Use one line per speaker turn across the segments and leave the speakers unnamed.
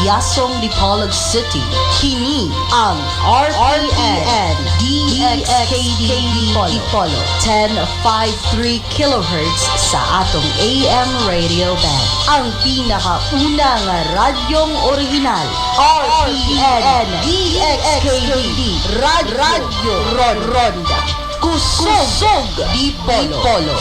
Payasong Dipolog City. Kini ang RPN DXKD Dipolog 1053 kHz sa atong AM radio band. Ang pinakauna nga radyong original, RPN DXKD Radyo Ronda Kusog Dipolog.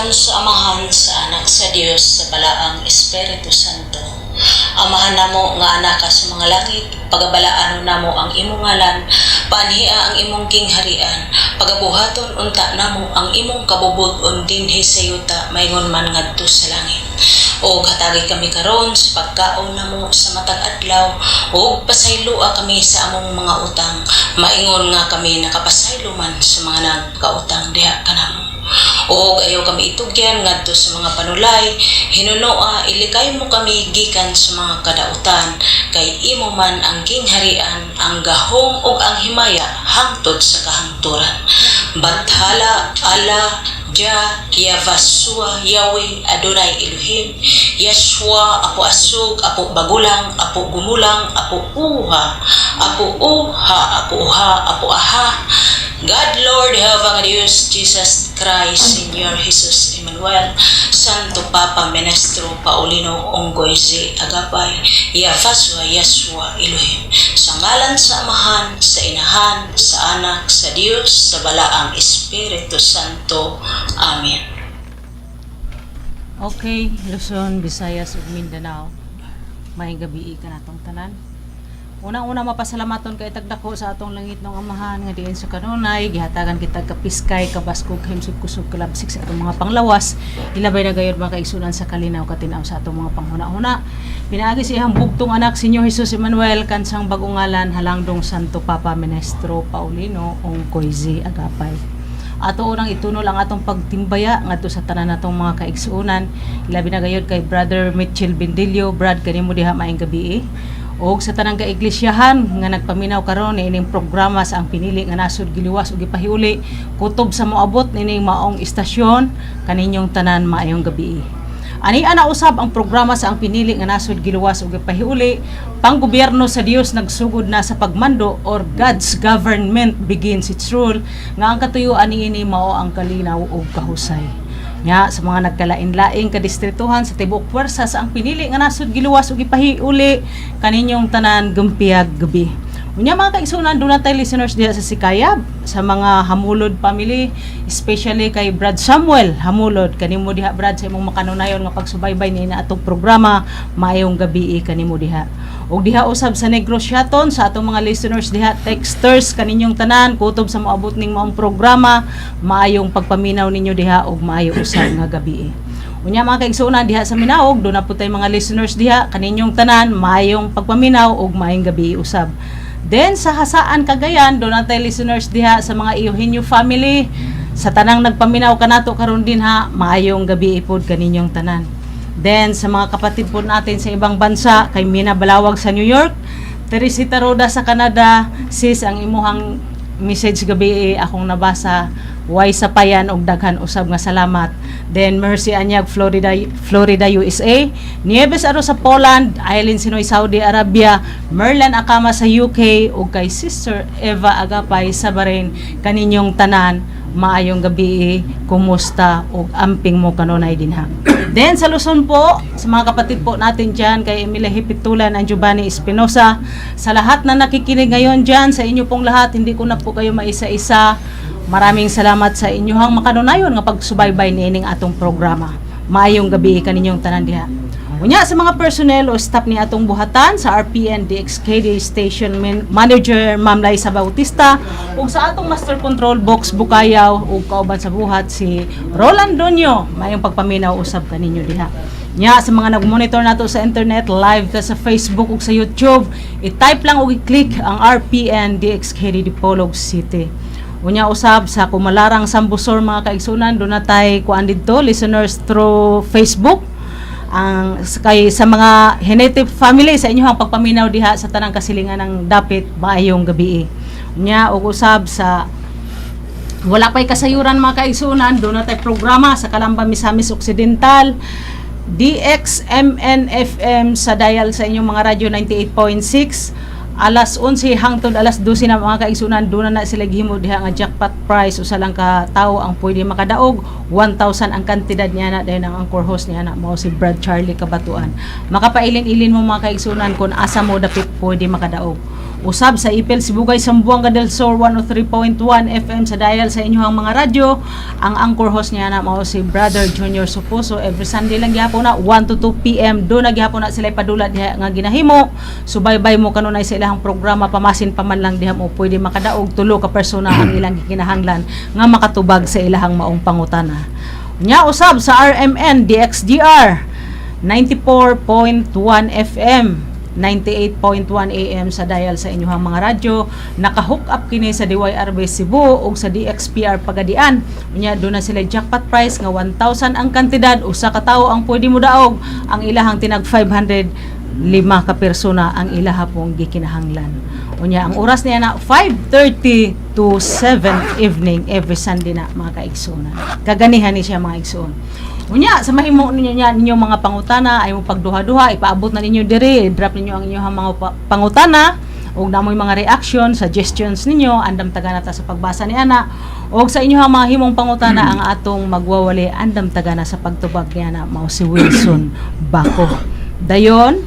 Sa Amahan, sa Anak, sa Dios, sa Balaang Espiritu Santo. Amahan namo nga anak ka sa mga langit, pagabalaan namo ang imong ngalan, panhiya ang imong kingharian, pagabuhaton unta namo ang imong kabubud-on dinhi sa yuta mayngon man ngadto sa langit. O katagi kami karon sa pagkaon namo sa matag adlaw, o pasayloa kami sa among mga utang, maingon nga kami nakapasaylo man sa mga nagkautang diha kanamo. O ayaw kami itugyan ngadto sa mga panulay, hinunoa ilikay mo kami gikan sa mga kadautan, kay imo man ang gingharian, ang gahom ug ang himaya hangtod sa kahangturan. Bathala ala Ja, Yavasua, Yahweh, Adonai Elohim, Yeshua, Apo Asug, Apo Bagulang, Apo Gumulang, Apo Uha, Apo Uha, Apo Uha, Apo Aha, God Lord, Havang Dios, Jesus Christ, Señor Jesus Emmanuel, Santo Papa Menestro Paulino Onggoyze Agapay, Yavasua, Yeshua, Elohim, sa ngalan sa Amahan, sa Inahan, sa Anak, sa Dios, sa Balaang Espiritu Santo. Amen.
Okay, Luzon, Visayas ug Mindanao. May gabi ka natong tanan. Unang-una mapasalamaton kay tagdako sa atong langit ng Amahan nga diin sa kanunay gihatagan kita kapiskay kabaskog himsud kusog kalabsik sa atong mga panglawas. Ilabay na gayud mga kaigsunan sa kalinaw katinaw sa atong mga panghuna-huna. Pinaagi si ihang bugtong anak Señor Jesus Emmanuel kansang bag-ong ngalan halangdong Santo Papa Menestro Paulino Onggoyze Agapay. Ato unang itunol ang atong pagtimbaya ngadto sa tanan natong mga kaigsuonan. Ilabi na gayud kay Brother Mitchell Bendilio, Brad kanimo diha maayong gabi. Og sa tanang kaiglesiyahan nga nagpaminaw karon ining programa sa ang Piniling nga Nasud giliwas ug gipahiuli kutob sa moabot nining maong istasyon kaninyong tanan maayong gabi. Ani ana usab ang programa sa ang Piniling nga Nasud giluwas ug gipahiuli, Panggobyerno sa Dios nagsugod na sa Pagmando or God's government begins its rule, nga ang katuyuan niini mao ang kalinaw ug kahusay. Nya sa mga nagkalain-laing kadistrituhan sa tibok puwersa sa ang Piniling nga Nasud giluwas ug gipahiuli kaninyong tanan gumpiag gabi. Unya mga kaigsunan, doon natin listeners diha sa Sikayab, sa mga Hamulod family, especially kay Brad Samuel Hamulod. Kanimo diha Brad sa imong makanunayon nga pagsubaybay ni na atong programa, maayong gabi kanimo diha. Og diha usab sa Negosyaton sa atong mga listeners diha, texters kaninyong tanan, kutob sa moabot ning maong programa, maayong pagpaminaw ninyo diha og maayo usab nga gabi. Unya mga kaigsunan diha sa Minaog, doon na po tayo mga listeners diha, kaninyong tanan, maayong pagpaminaw og maayong gabi usab. Then sa Hasaan Cagayan, doon natin listeners diha sa mga Eugenio family, sa tanang nagpaminaw kanato karon din ha, maayong gabi ipod kaninyong tanan. Then sa mga kapatid po natin sa ibang bansa, kay Mina Balawag sa New York, Teresita Roda sa Canada, sis ang imuhang message gabi akong nabasa, way sapayan og daghan usab nga salamat. Then Mercy Anyag, Florida, USA, Nieves Aro sa Poland, Aileen Sinoy, Saudi Arabia, Merlan Akama sa UK, ug kay Sister Eva Agapay sa Bahrain. Kaninyong tanan, maayong gabi, kumusta ug amping mo kanunay dinha. Then sa Luzon po, sa mga kapatid po natin dyan, kay Emilia Hipitulan, ang Giovanni Espinosa, sa lahat na nakikinig ngayon dyan, sa inyo pong lahat, hindi ko na po kayo maisa-isa. Maraming salamat sa inyong makanunayon nga pagsubaybay niining atong programa. Maayong gabi kaninyong tanan diha. Unya sa mga personnel o staff ni atong buhatan sa RPN DXKD Station Manager Ma'am Liza Bautista ug sa atong Master Control Box Bukayaw ug kauban sa buhat si Roland Donyo, mayong pagpaminaw usab kaninyo diha. Nya sa mga nag-monitor nato sa internet, live ka sa Facebook ug sa YouTube, i-type lang ug i-click ang RPN DXKD Dipolog City. Unya usab sa Kumalarang Sambusor mga kaigsunan, do natay kuan didto listeners through Facebook. Ang kay sa mga Henete family sa inyong pagpaminaw diha sa tanang kasilingan ng dapit maayong gabi. Unya ug usab sa wala pay kasayuran mga kaigsunan, do natay programa sa Calamba, Misamis Occidental, DXMN FM sa dial sa inyong mga radyo 98.6. Alas 11 hangtod alas 12 na mga kaigsunan, doon na sila gihimo diha nga jackpot prize, usa lang ka tawo ang pwede makadaog, 1,000 ang kantidad niya na dahil ang anchor host niya na mao si Brad Charlie Kabatuan. Makapailin-ilin mo mga kaigsunan kung asa mo dapit pwede makadaog. Usab sa Ipil Sibugay, Sambuanga del Sur 103.1 FM sa dial sa inyong mga radyo. Ang anchor host niya na mao si Brother Junior Supuso. Every Sunday lang gihapon na 1 to 2 PM do na gihapon na sila padula diha nga ginahimo. Subaybay mo kanunay sa ilang programa, pamasin pa man lang diha mo pwede makadaog, tulo ka persona ang ilang kinahanglan nga makatubag sa ilahang maong pangutana. Nya usab sa RMN DXDR 94.1 FM 98.1 AM sa dial sa inyong mga radyo. Naka-hook up kini sa DYRB Cebu o sa DXPR Pagadian. Unya doon na sila jackpot prize nga 1,000 ang kantidad, usa ka tawo ang pwede mo daog. Ang ilahang tinag 500, 5 ka persona ang ilaha pong gikinahanglan. Unya ang oras niya na 5:30 to 7 evening every Sunday na mga kaigsunan. Kaganihan ni siya mga igsuon. Unya sa mahimo ninyo mga pangutana ay mo pagduha-duha, ipaabot na ninyo diri, drop ninyo ang inyong mga pangutana ug namoy mga reaction, suggestions ninyo, andam taga nata sa pagbasa ni ana. Og sa inyong mga himong pangutana ang atong magwawali, andam taga na sa pagtubag ni ana mao si Wilson Bako. Dayon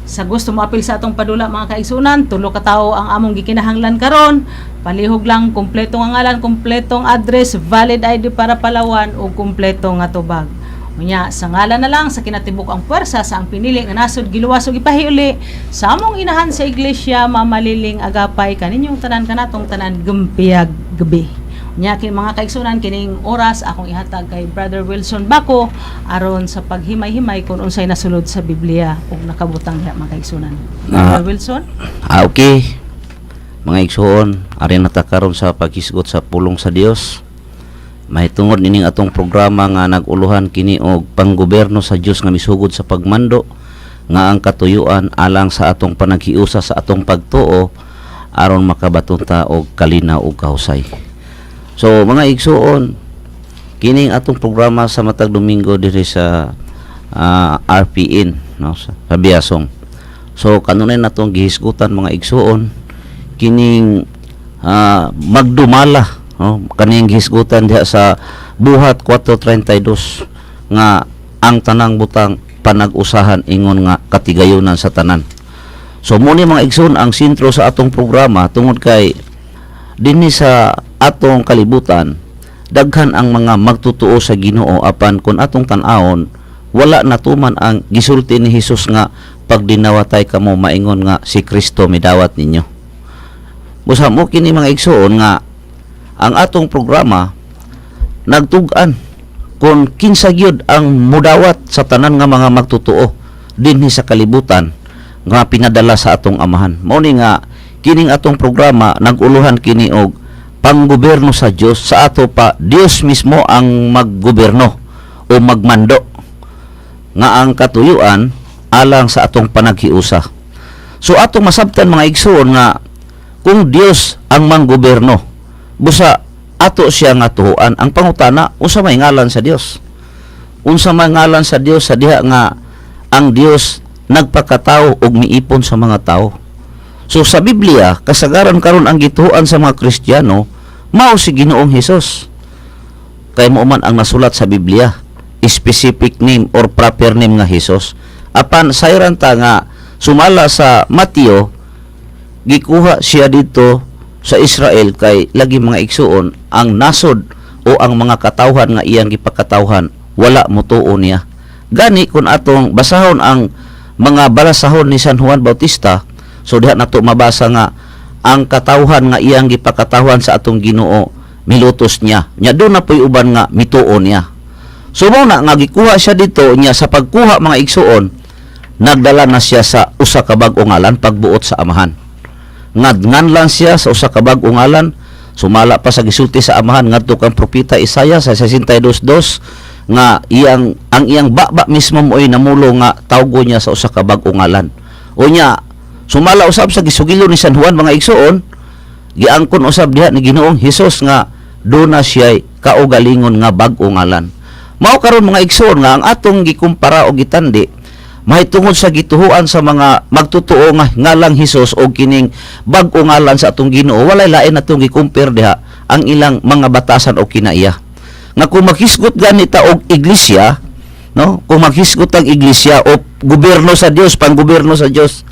sa gusto mo apil sa atong padula mga kaigsunan, tulo ka tawo ang among gikinahanglan karon. Palihog lang kumpletong ang ngalan, kumpletong address, valid ID para Palawan o kumpletong nga tubag. Unya sa ngalan na lang sa kinatibuk ang puwersa sa ang Piniling nga nasud giluwas og ipahiuli sa among inahan sa iglesia Mamaliling Agapay kaninyong tanan kanatong tanan gumpiyag gabi. Nya kini mga kaigsunan, kining oras akong ihatag kay Brother Wilson Bako aron sa paghimay-himay kung unsay nasulod sa Biblia ug nakabutang diha mga kaigsunan. Brother Wilson?
Okay. Mga igsoon, ari na ta karon sa paghisgot sa pulong sa Dios. Mahitungod nining atong programa nga naguluhan kini og panggobyerno sa Dios nga misugod sa pagmando nga ang katuyuan alang sa atong panaghiusa sa atong pagtuo aron makabaton ta og kalinaw ug kahusay. So mga igsoon, kining atong programa sa matag Domingo diri sa RPN no sa Biasong. So kanunay natong gihisgutan mga igsoon kining magdumala no kaning gihisgutan diha sa buhat 432 nga ang tanang butang panag-usahan ingon nga katigayunan sa tanan. So muni mga igsoon ang sentro sa atong programa tungod kay dinhi sa atong kalibutan daghan ang mga magtutuo sa Ginoo apan kun atong tan-awon wala natuman ang gisulti ni Hesus nga pagdinawatay kamo maingon nga si Kristo midawat ninyo. Busa mo kini mga igsoon nga ang atong programa nagtug-an kung kinsa gyud ang mudawat sa tanan nga mga magtutuo dinhi sa kalibutan nga pinadala sa atong amahan. Mao ni nga kining atong programa naguluhan kini og panggobyerno sa Dios, sa ato pa Dios mismo ang maggobyerno o magmando nga ang katuyuan alang sa atong panaghiusa. So atong masabtan mga igsoon nga kung Dios ang manggobyerno, busa ato siya nga tuhuan. Ang pangutana, unsa may ngalan sa Dios? Unsa may ngalan sa Dios sa diha nga ang Dios nagpakatao og miipon sa mga tao. So sa Biblia, kasagaran karon ang gituhuan sa mga Kristiyano mao si Ginoong Hesus. Kay mo man ang nasulat sa Biblia, specific name or proper name nga Hesus. Apan sayran ta nga sumala sa Mateo, gikuha siya dito sa Israel kay lagi mga igsuon ang nasod o ang mga katawhan nga iyang gipakatawhan wala motuon niya. Gani kung atong basahon ang mga balasahon ni San Juan Bautista, so diha nato mabasa nga ang katawhan nga iyang gipakatawhan sa atong Ginoo milutos niya. Nya do na poy uban nga mituon niya. So mo na nga gikuha siya dito niya sa pagkuha mga igsuon, nagdala na siya sa usa ka bag-o ngalan pagbuot sa amahan. Nganlan siya sa usa ka bag-o ngalan, sumala pa sa gisulti sa amahan ngadto kang propeta Isaiah sa 62:2 nga ang iyang baba mismo mo'y namulo nga tawgo niya sa usa ka bag-o ngalan. Unya sumala usab sa gisugilo ni San Juan mga igsuon, giangkon usab diha ni Ginoong Hesus nga do na siya kaugalingon nga bag-o ngalan. Mao karon mga igsuon nga ang atong gikumpara o gitandi mahitungod sa gituhuan sa mga magtutuo nga ngalang Hesus o kining bag-o ngalan sa atong Ginoo, walay lain atong gikumpir diha ang ilang mga batasan o kinaiya. Nga kung maghisgot ganita og iglesia, no? Kung maghisgot ang iglesia o gobyerno sa Dios, panggobyerno sa Dios.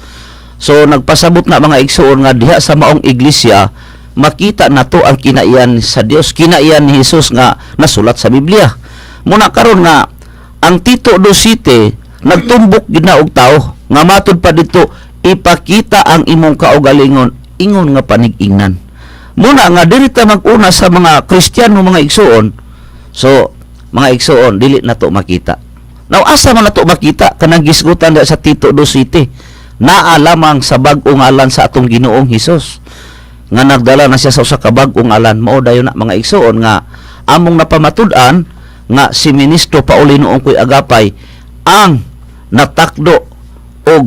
So nagpasabot na mga igsuon nga diha sa maong iglesia makita nato ang kinaiyan sa Dios, kinaiyan ni Hesus nga nasulat sa Biblia. Muna karon nga ang Tito 2:7 nagtumbok gid na og tao nga matud pa dito ipakita ang imong kaugalingon ingon nga panig-ingnan. Muna nga dili ta mag-una sa mga Kristiyano mga igsuon. So mga igsuon dili nato makita. Now asa man nato makita kanang gisgutan sa Tito 2:7 naa lamang sa bag-o ngalan sa atong Ginoong Hesus nga nagdala na siya sa usa ka bag-o ngalan. Mao dayon na mga igsuon nga among napamatud-an nga si Ministro Paulino Ongkoy Agapay ang natakdo og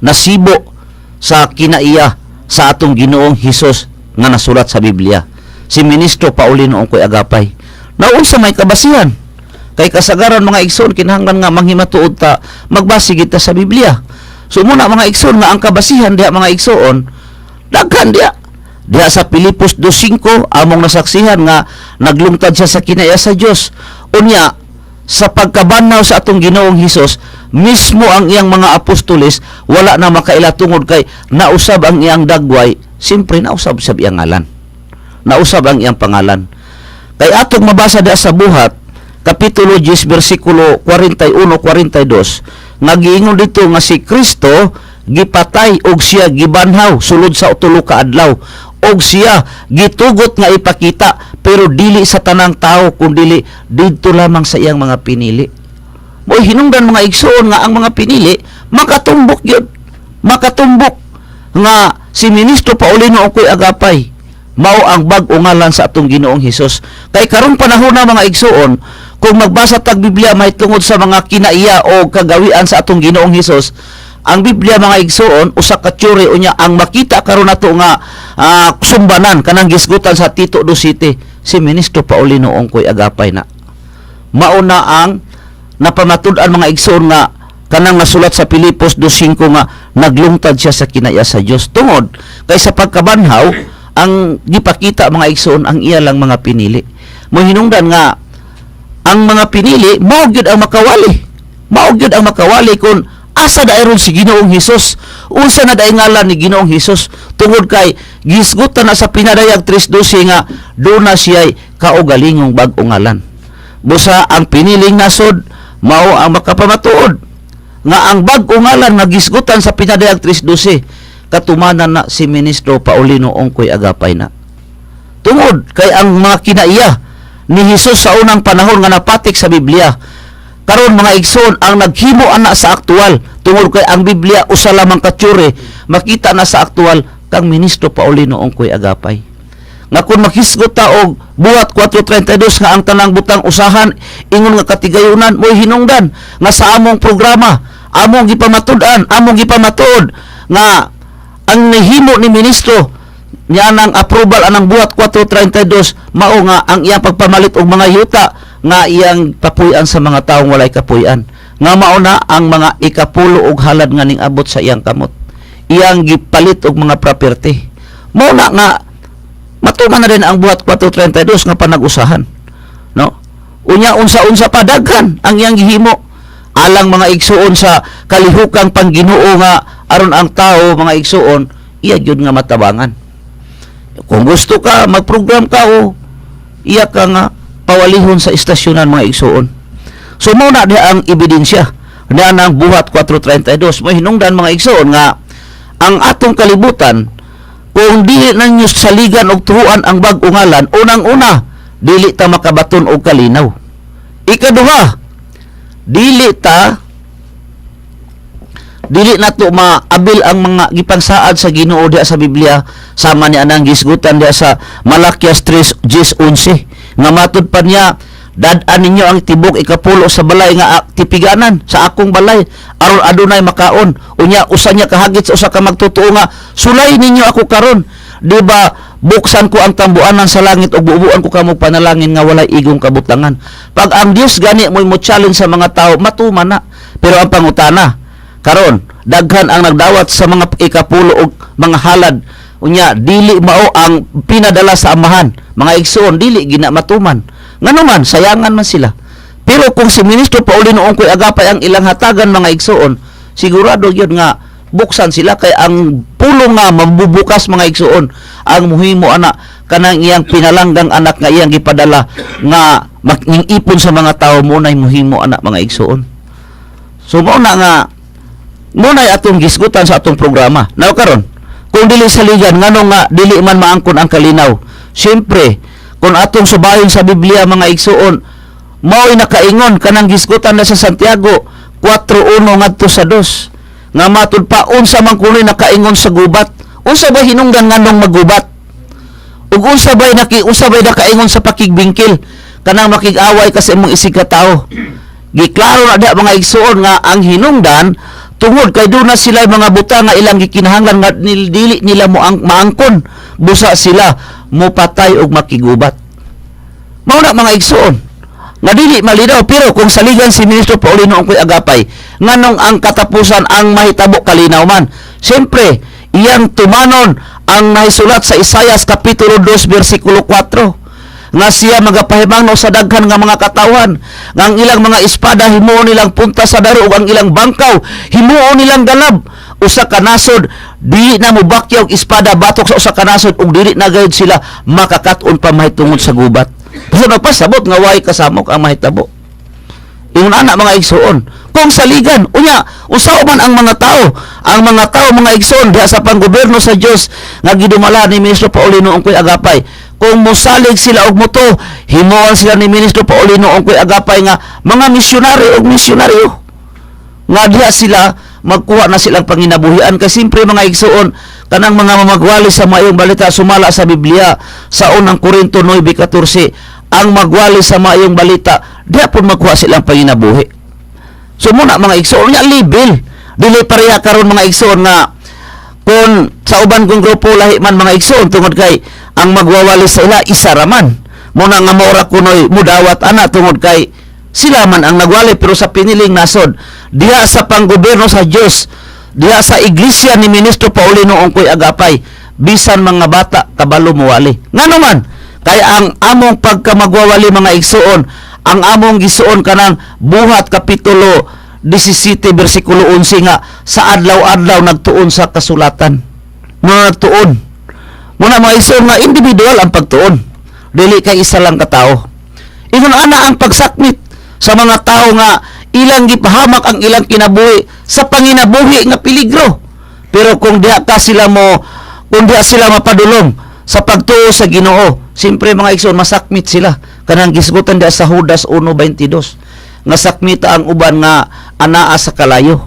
nasibo sa kinaiya sa atong Ginoong Hesus nga nasulat sa Biblia. Si Ministro Paulino Ongkoy Agapay. Naunsa may kabasihan? Kay kasagaran mga igsoon kinahanglan nga manghimatuod ta magbasi kita sa Biblia. So muna mga igsoon nga ang kabasihan diha mga igsoon daghan diha sa Pilipos 2:5 among nasaksihan nga naglungtad siya sa kinaiya sa Dios. Unya sa pagkabanaw sa atong Ginoong Hesus, mismo ang iyang mga apostoles wala na makaila tungod kay nausab ang iyang dagway, simpre nausab sa iyang ngalan. Nausab ang iyang pangalan. Kay atong mabasa diha sa Buhat, kapitulo 10 bersikulo 41-42, nagiingon dito nga si Kristo gipatay og siya gibanhaw sulod sa tulo ka adlaw og siya gitugot nga ipakita pero dili sa tanang tao kundi didto lamang sa iyang mga pinili. Mo'y hinungdan mga igsoon nga ang mga pinili makatumbok yun. Makatumbok nga si Ministro Paulino Ongkoy Agapay mao ang bag-o ngalan sa atong Ginoong Hesus. Kay karong panahon na mga igsoon, kung magbasa tag Biblia mahitungod sa mga kinaiya o kagawian sa atong Ginoong Hesus, ang Biblia mga igsoon usa ka tsuri unya ang makita karon nato nga sumbanan kanang gisgutan sa Tito 2:7 si Ministro Paulino Ongkoy Agapay na. Mauna ang napamatud-an mga igsoon nga kanang nasulat sa Pilipos 2:5 nga naglungtad siya sa kinaiya sa Dios tungod kay sa pagkabanhaw ang gipakita mga igsoon ang iya lang mga pinili. Mo hinungdan nga ang mga pinili mao gyud ang makawali. Mao gyud ang makawali kung asa daeron si Ginoong Hesus, unsa na daay ngalan ni Ginoong Hesus tungod kay gisgutan na sa pinadayag 3:12 nga do na siya kaugalingong bag-o ngalan. Busa ang piniling nasod mao ang makapamatuod nga ang bag-o ngalan nga gisgutan sa pinadayag 3:12 katumanan na si Ministro Paulino Ongkoy Agapay na. Tungod kay ang mga kinaiya ni Hesus sa unang panahon nga napatik sa Biblia karon mga igsoon ang naghimo ana sa aktual tungod kay ang Biblia usa lamang ka tsure makita na sa aktual kang Ministro Paulino Ongkoy Agapay. Nga kung makhisgot ta og Buhat 4:32 nga ang tanang butang usahan ingon nga katigayunan mo'y hinungdan nga sa among programa among gipamatud-an among gipamatuod nga ang nahimo ni ministro niya ng approval anang buhat 432 mao nga ang iyang pagpamalit og mga yuta nga iyang papuy-an sa mga taong walay kapuy-an, nga mao na ang mga ikapulo og halad nga ning abot sa iyang kamot, iyang gipalit og mga property. Mao na nga matuman na rin ang buhat 432 nga panag-usahan, no? Unya unsa-unsa pa daghan ang iyang gihimo alang mga igsuon sa kalihukang pangginoo nga aron ang tao mga igsuon iya gyud nga matabangan. Kung gusto ka magprogram ka o iya ka nga pawalihon sa istasyonan mga igsuon. So mao na diha ang ebidensya na ang buhat 432 mo hinungdan mga igsuon nga ang atong kalibutan kung dili nanyo saligan og tuhuan ang bag-o ngalan, unang-una dili ta makabaton og kalinaw. Ikaduha, dili nato maabil ang mga gipangsaad sa Ginoo diha sa Biblia sama ni anang gisgutan diha sa Malakias 3:11 nga matud pa niya, dad-an ninyo ang tibok ikapulo sa balay nga tipiganan sa akong balay aron adunay makaon. Unya usa niya kahagit sa usa ka magtotoo nga sulay ninyo ako karon, di ba? Buksan ko ang tambuanan sa langit ug buubuan ko kamo panalangin nga walay igong kabutangan. Pag ang Dios gani mo challenge sa mga tao, matuman na. Pero ang pangutana karon, daghan ang nagdawat sa mga ikapulo og mga halad. Unya dili mao ang pinadala sa amahan. Mga igsoon dili gina matuman. Nganuman sayangan man sila. Pero kung si Ministro Paulino Ongkoy agapay ang ilang hatagan mga igsoon, sigurado gyud nga buksan sila kay ang pulong nga mambubukas mga igsuon ang muhimo ana kanang iyang pinalanggang anak nga iyang gipadala nga maging-ipon sa mga tao mo nay muhimo ana mga igsuon. So mao na nga mo nay atong gisgutan sa atong programa. Now karon kung dili saligan nganong nga dili man maangkon ang kalinaw. Siyempre kung atong subayon sa Biblia mga igsuon, mao'y nakaingon kanang gisgutan na sa Santiago 4:1 ngadto sa 2 nga matud pa unsa man kunoy nakaingon sa gubat, unsa ba hinungdan nganong magubat, ug unsa bay nakaingon sa pakigbingkil kanang makig-away kasi imong isig ka tao. Giklaro na diha mga igsuon nga ang hinungdan tungod kay doon na sila mga buta nga ilang gikinahanglan nga dili nila mo ang maangkon, busa sila mopatay og makigubat. Mao na mga igsuon nga dili malinaw. Pero kung saligan si Ministro Paulino Ongkoy agapay nganong ang katapusan ang mahitabo kalinaw man, siyempre iyang tumanon ang nahisulat sa Isaias kapitulo 2 bersikulo 4 nga siya magapahimangno sa daghan nga mga katawan nga ang ilang mga espada himuon nilang punta sa daro ug ang ilang bangkaw himuon nilang galab. Usa ka nasod dili na mobakyaw og espada batok sa usa ka nasod ug dili na gayud sila makakat-on pa mahitungod sa gubat. Basta nagpasabot nga way kasamok ang mahitabo. Ingon ana mga igsoon, kung saligan unya usaw man ang mga tao mga igsoon diha sa panggobyerno sa Dios nga gidumala ni Ministro Paulino Ongkoy agapay, kung mosalig sila og moto himuon sila ni Ministro Paulino Ongkoy agapay nga mga misyonaryo nga diha sila magkuha na silang panginabuhian. Kay simpre mga igsoon kanang mga mamagwali sa maayong balita sumala sa Biblia sa unang Korinto 9:14 ang magwali sa maayong balita diha pud magkuha silang panginabuhi. So muna mga igsoon nya libel dili pareha karon mga igsoon nga kung sa uban kong grupo lahi man mga igsoon tungod kay ang magwawali sa ila isa raman muna nga maura kunoy mudawat ana tungod kay sila man ang nagwali. Pero sa Piniling Nasud diha sa panggobyerno sa Dios, diha sa iglesia ni Ministro Paulino Ongkoy agapay, bisan mga bata kabalo muwali. Ngano man kay ang among pagkamagwawali mga igsuon, ang among gisuon kanang buhat kapitulo 17 bersikulo 11 nga sa adlaw-adlaw nagtuon sa kasulatan. Nagtuon muna mga igsuon nga individual ang pagtuon, dili kay isa lang ka tao. Ingon ana ang pagsakmit sa mga tao nga ilang gipahamak ang ilang kinabuhi sa panginabuhi nga peligro. Pero kung diha sila mapadulong sa pagtuo sa Ginoo, simpre mga igsoon masakmit sila. Kanang gisgutan diha sa Judas 1:22 nga sakmita ang uban nga anaa sa kalayo,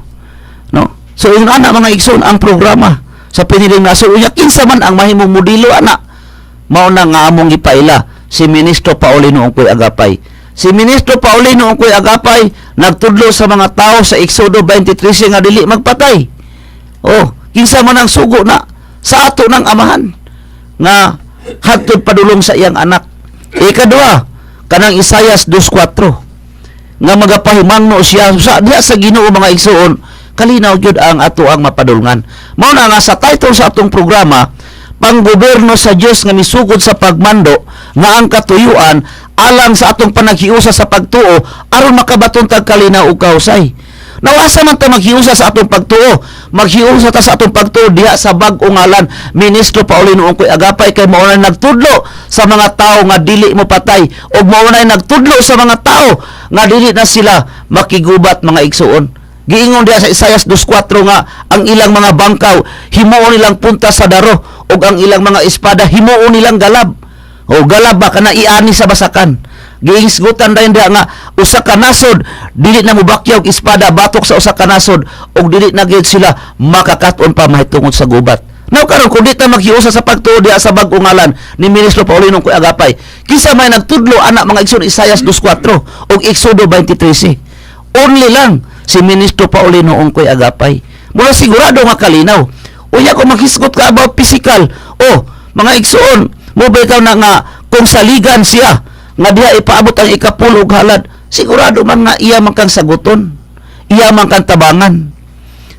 no? So ingon ana mga igsoon ang programa sa Piniling Nasud unya kinsa man ang mahimong modelo ana mao na nga among gipaila si Ministro Paulino Ongkoy agapay. Si Ministro Paulino Ongkoy agapay nagtudlo sa mga tao sa Exodo 23 nga dili magpatay. Oh, kinsa man ang sugo na sa ato ng amahan nga hangtod padulong sa iyang anak. Ikaduha, kanang Isayas 2:4 nga magapahimangno siya sa diha sa Ginoo mga igsoon, kalinaw gyud ang ato ang mapadulngan. Mao na nga sa title sa atong programa, Panggobyerno sa Dios nga misugod sa pagmando nga ang katuyuan alang sa atong panaghiusa sa pagtuo aron makabaton tag kalinaw ug kausay. Nawasa man ta maghiusa sa atong pagtuo. Maghiusa ta sa atong pagtuo diha sa bag-o ngalan Ministro Paulino Ungkoy Agapay kay mao na nagtudlo sa mga tao nga dili mo patay ug mao na nagtudlo sa mga tao nga dili na sila makigubat mga igsuon. Giingon diha sa Isayas 2:4 nga ang ilang mga bangkaw himuon nilang punta sa daro ug ang ilang mga espada himuon nilang galab. O galab ba kana iani sa basakan. Giisgutan dayon diha nga usa ka nasod dili na mobakyaw og espada batok sa usa ka nasod ug dili na gyud sila makakaton pa mahitungod sa gubat. Now karon kung di ta maghiusa sa pagtuo diha sa bag-o ngalan ni Ministro Paulino Ungkoy Agapay, kinsa may nagtudlo anak mga igsoon Isayas 2:4 ug Exodo 23. Only lang si Ministro Paulino Ungkoy Agapay. Mula sigurado nga kalinaw. Unya ko maghisgot ka about physical. Oh, mga igsoon, mo bitaw na nga kung saligan siya nga diha ipaabot ang ikapulo og halad, sigurado man nga iya man kang saguton, iya man kang tabangan.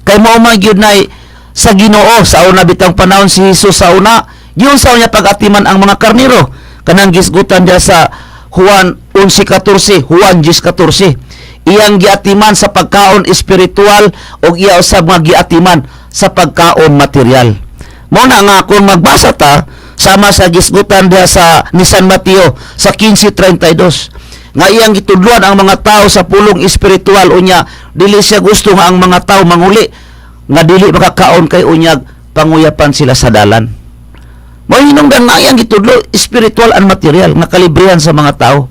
Kay mao man gyud nay sa Ginoo sa una bitang panahon si Hesus sa una, yun sa unya pag-atiman ang mga karnero. Kanang gisgutan diha sa Juan 11:14, Juan 10:14. Iyang giatiman sa pagkaon espiritual o iya usab nga giatiman sa pagkaon material. Mao na nga kung magbasa ta sama sa gisgutan diha sa ni San Mateo sa 15:32 nga iyang gitudluan ang mga tao sa pulong espiritual unya dili siya gusto nga ang mga tao manguli nga dili makakaon kay unyag panguyapan sila sa dalan. Mao hinungdan nga iyang gitudlo espiritual and material nga kalibrihan sa mga tao.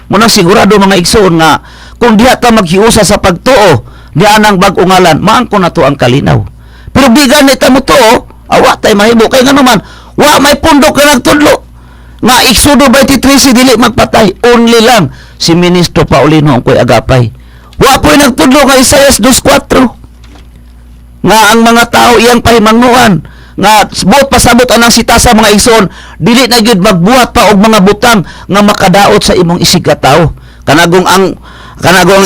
Muna sigurado mga igsoon nga kung diha ta maghiusa sa pagtuo diha nang bag-o ngalan maangko na to ang kalinaw. Pero di ganit ta mo tuo awa tay mahimo kay nga naman wa may pundok ka nagtudlo nga Exodo 23 si dili magpatay. Only lang si Ministro Paulino Ungkoy Agapay. Wa po'y nagtudlo nga Isayas 2:4 nga ang mga tao iyang pahimangnuan nga buot pasabot anang sita sa mga igsoon dili na gyud magbuhat pa og mga butang nga makadaot sa imong isig ka tawo. Kanagong ang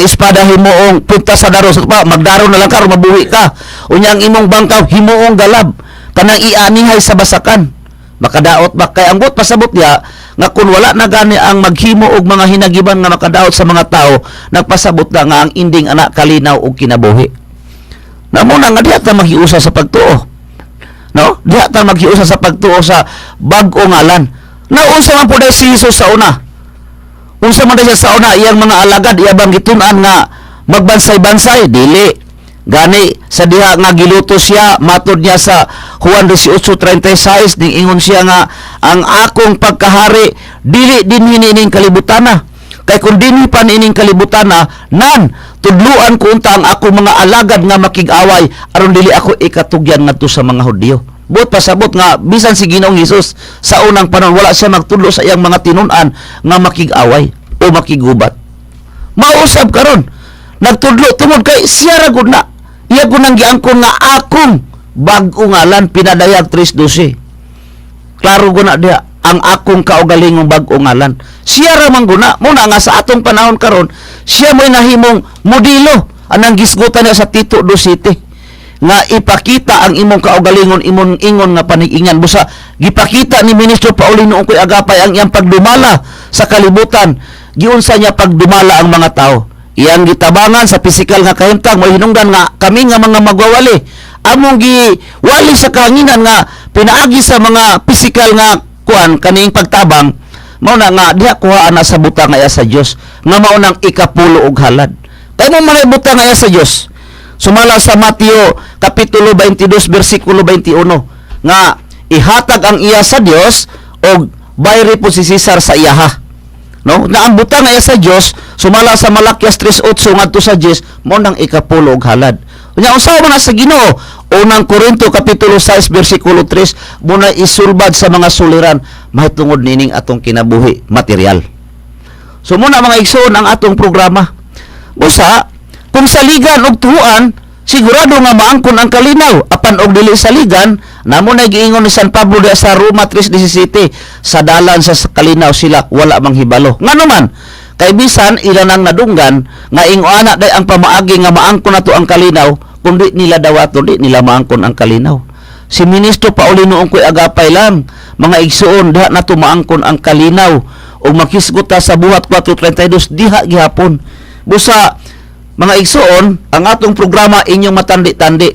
espada himuong punta sa daro pa magdaro na lang ka mabuhi ka. Unya ang imong bangkaw himuong galab kanang ianihay sa basakan. Makadaot ba kay ang buot pasabot niya nga kun wala na gani ang maghimo og mga hinagiban nga makadaot sa mga tao, nagpasabot na nga ang inding anak kalinaw og kinabuhi. Namo na nga diha ta maghiusa sa pagtuo. No? Diha ta maghiusa sa pagtuo sa bag-o ngalan. Naunsa man pud si Hesus sa una. Unsa man siya sa una iyang mga alagad iya bang gitun-an nga magbansay-bansay dili. Gani sa diha nga giluto siya matud niya sa Juan 18:36 ning ingon siya nga ang akong pagkahari dili dinhi ining kalibutana kay kun dinhi pa ining kalibutana nan tudluan ko unta ang akong mga alagad nga makig-away aron dili ako ikatugyan ngadto sa mga Hudiyo. Buot pasabot nga bisan si Ginoong Hesus sa unang panahon wala siya magtudlo sa iyang mga tinun-an nga makig-away o makigubat. Mausab karon nagtudlo tungod kay siya ra gud na iya ko nang giangkon nga akong bag-o ngalan pinadayag 3:12. Klaro guna diha ang akong kaugalingong bag-o ngalan. Siya ra man guna muna nga sa atong panahon karon siya mo'y nahimong modelo anang gisgutan niya sa Tito 2:7 nga ipakita ang imong kaugalingon imong ingon nga panigingan busa gipakita ni Ministro Paulino Ungkoy Agapay ang iyang pagdumala sa kalibutan giunsa niya pagdumala ang mga tao. Iyang gitabangan sa pisikal nga kahimtang mo hinungdan nga kami nga mga magwawali among giwali sa kahanginan nga pinaagi sa mga pisikal nga kuan kaning pagtabang mao na nga diha kuha ana sa butang nga sa Dios nga mao nang ikapulo og halad. Kay mo man butang nga sa Dios. Sumala sa Mateo kapitulo 22 bersikulo 21 nga ihatag ang iya sa Dios og bayri po si Cesar sa iyaha. No, na ang butang nga sa Dios sumala sa Malakias 3:8 ngadto sa 10 mo nang ikapulo og halad. Unya unsa man sa Ginoo? Unang Korinto kapitulo 6 bersikulo 3 muna isulbad sa mga suliran mahitungod nining atong kinabuhi material. So muna mga igsoon ang atong programa. Busa kung saligan og tuhuan sigurado nga maangkon ang kalinaw apan og dili saligan namo na giingon ni San Pablo diha sa Roma 3:17 sa dalan sa kalinaw sila wala manghibalo ngano man kay bisan ila nang nadunggan nga ingana day ang pamaagi nga maangkon nato ang kalinaw kundi nila dawato di nila maangkon ang kalinaw. Si Ministro Paulino Ungkoy agapay lang mga igsuon diha nato maangkon ang kalinaw ug makisgot ta sa buhat 4:32 diha gihapon. Busa mga igsuon, ang atong programa inyong matandi-tandi,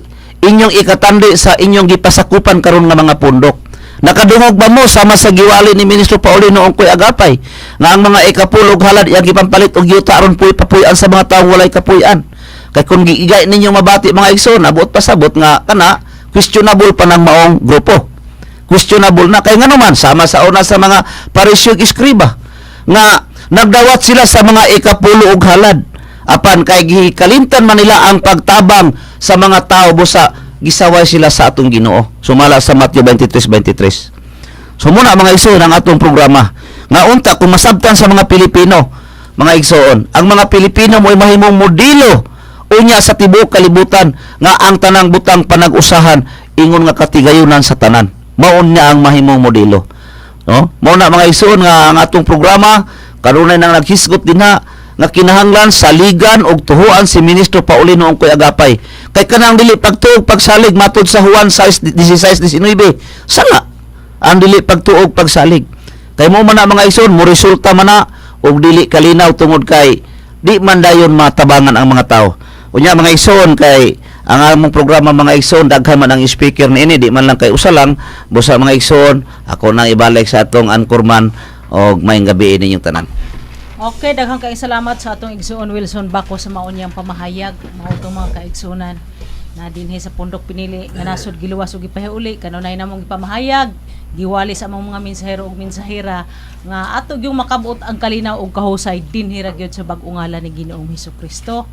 inyong ikatandi sa inyong gipasakupan karon nga mga pundok. Nakadungog ba mo sama sa giwali ni Ministro Paulino Ungkoy agapay nga ang mga ikapulog halad iyang gipampalit og yuta aron puy-papuyan sa mga tawo walay kapuy-an. Kay kung giigay ninyo mabati mga igsoon, abot pasabot nga kana questionable pa ng maong grupo. Questionable na kay ngano man sama sa una sa mga parisyog iskriba nga nagdawat sila sa mga ikapulo og halad apan kay gikalimtan man nila ang pagtabang sa mga tao busa gisaway sila sa atong Ginoo. Sumala sa Mateo 23:23. So muna mga igsoon ang atong programa nga unta kung masabtan sa mga Pilipino, mga igsoon, ang mga Pilipino mo'y mahimong modelo unya sa tibuok kalibutan nga ang tanang butang panag-usahan ingon nga katigayunan sa tanan. Maon niya ang mahimong modelo. No? Mao na mga igsoon nga ang atong programa kanunay nang naghisgot dinha nga kinahanglan saligan og tuhuan si Ministro Paulino Ungkoy agapay. Kay kanang dili pagtuog pagsalig matud sa Juan 16:19. Sala ang dili pagtuog pagsalig. Kay mo man na mga igsoon mo resulta man na og dili kalinaw tungod kay di man dayon matabangan ang mga tao. Unya mga igsoon kay ang among programa mga igsoon daghan man ang speaker niini di man lang kay usa lang busa mga igsoon ako nang ibalik sa atong anchorman og maayong gabi ninyong tanan.
Okay, daghang kay salamat sa atong igsoon Wilson Bako sa mao niyang pamahayag mao tong mga kaigsuonan na dinhi sa Pundok Pinili nga nasud giluwas ug gipahiuli kanunay namong ipamahayag giwali sa among mga mensahero ug mensahera nga ato gyung makabut ang kalinaw ug kahusay dinhi ra gyud sa bag-o ngalan ni Ginoong Hesukristo.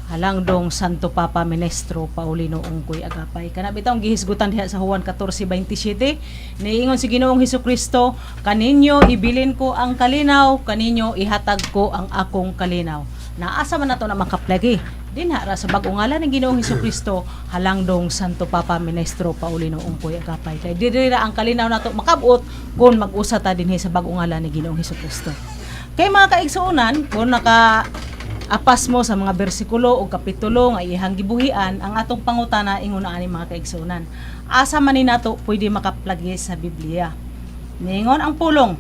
Halang dong Santo Papa Ministro Paulino Ungkoy agapay. Kana bitong gihisgutan diha sa Juan 14:27 niingon si Ginoong Hesukristo, kaninyo ibilin ko ang kalinaw, kaninyo ihatag ko ang akong kalinaw. Naasa man nato na makaplagi dinha ra sa bag-o ngalan ni Ginoong Hesukristo halang dong Santo Papa Ministro Paulino Ungkoy agapay. Kay diri ra ang kalinaw nato makabot kun mag-usa ta dinhi sa bag-o ngalan ni Ginoong Hesukristo. Kay mga kaigsuonan, kung apas mo sa mga bersikulo o kapitulo nga ihang gibuhian ang atong pangutana ingon ani mga kaigsuonan. Asa man ni nato pwede makaplagi sa Biblia. Niingon ang pulong,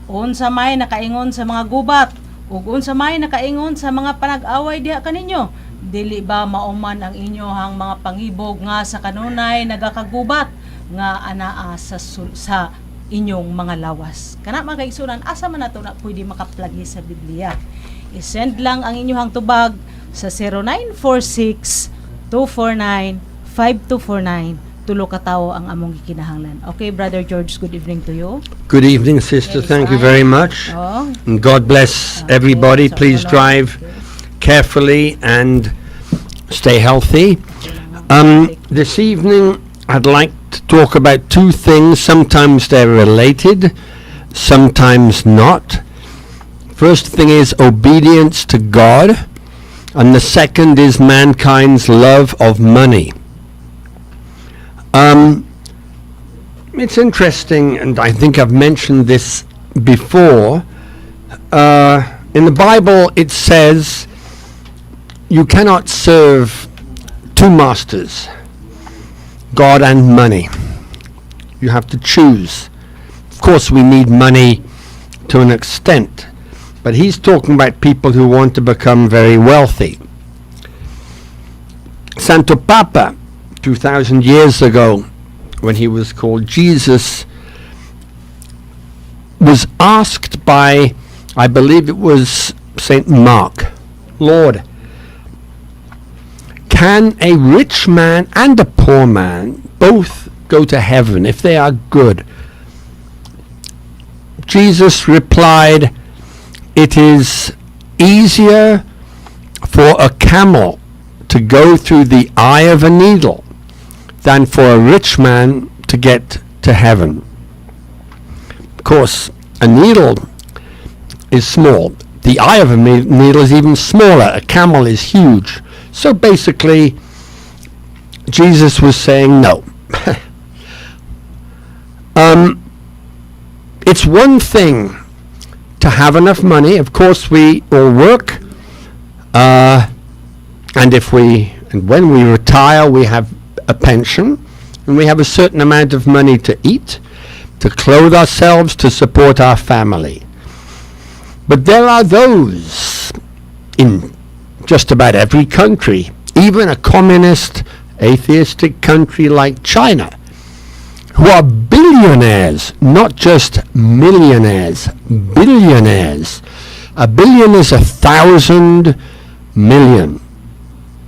unsa may nakaingon sa mga gubat ug unsa may nakaingon sa mga panag-away diha kaninyo. Dili ba mauman ang inyohang mga pangibog nga sa kanunay nagakagubat nga anaa sa inyong mga lawas. Kana mga kaigsuonan, asa man nato na pwede makaplagi sa Biblia. I-send lang ang inyong tubag sa 0946-249-5249. Tulo ka tawo ang among gikinahanglan. Okay, Brother George, good evening to you.
Good evening, sister.
Yes,
Thank you very much.
Oh.
And God bless
Okay,
everybody.
sa
Please
ulo.
drive carefully and stay healthy. This evening, I'd like to talk about two things. Sometimes they're related, sometimes not. First thing is obedience to God, and the second is mankind's love of money. It's interesting, and I think I've mentioned this before. In the Bible, it says you cannot serve two masters, God and money. You have to choose. Of course, we need money to an extent, but he's talking about people who want to become very wealthy. Santo Papa, 2,000 years ago, when he was called Jesus, was asked by, I believe it was St. Mark, Lord, can a rich man and a poor man both go to heaven if they are good? Jesus replied, it is easier for a camel to go through the eye of a needle than for a rich man to get to heaven. Of course, a needle is small. The eye of a needle is even smaller. A camel is huge. So basically, Jesus was saying no. It's one thing to have enough money. Of course, we all work, and when we retire, we have a pension, and we have a certain amount of money to eat, to clothe ourselves, to support our family. But there are those in just about every country, even a communist, atheistic country like China, who are billionaires, not just millionaires, billionaires. A billion is 1,000 million.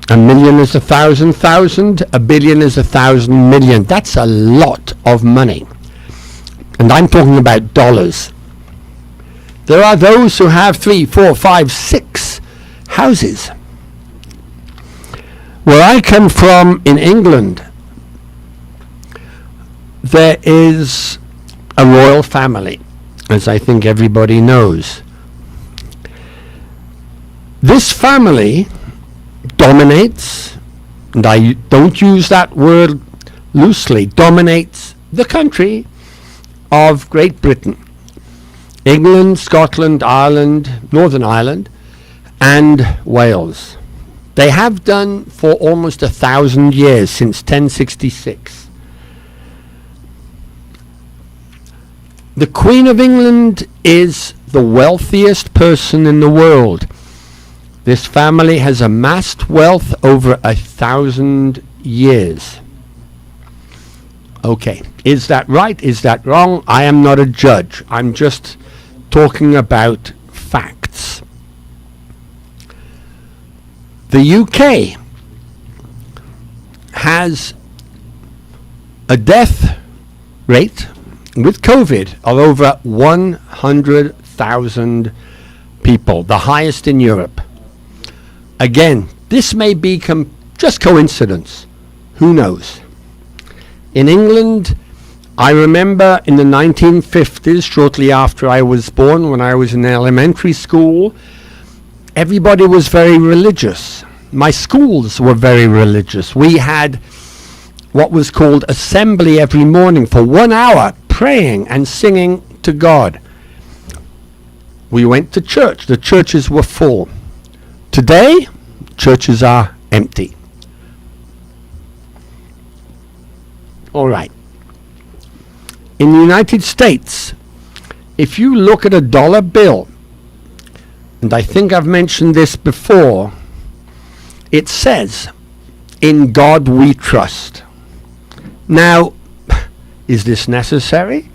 A million is 1,000,000. A billion is 1,000 million. That's a lot of money. And I'm talking about dollars. There are those who have 3, 4, 5, 6 houses. Where I come from in England, there is a royal family, as I think everybody knows. This family dominates, and I don't use that word loosely, dominates the country of Great Britain. England, Scotland, Ireland, Northern Ireland, and Wales. They have done for almost 1,000 years, since 1066. The Queen of England is the wealthiest person in the world. This family has amassed wealth over 1,000 years. Okay, is that right? Is that wrong? I am not a judge. I'm just talking about facts. The UK has a death rate with COVID of over 100,000 people, the highest in Europe. Again, this may be just coincidence. Who knows? In England, I remember in the 1950s, shortly after I was born, when I was in elementary school, everybody was very religious. My schools were very religious. We had what was called assembly every morning for 1 hour, praying and singing to God. We went to church. The churches were full. Today, churches are empty. All right. In the United States, if you look at a dollar bill, and I think I've mentioned this before, it says, "In God we trust." Now, is this necessary?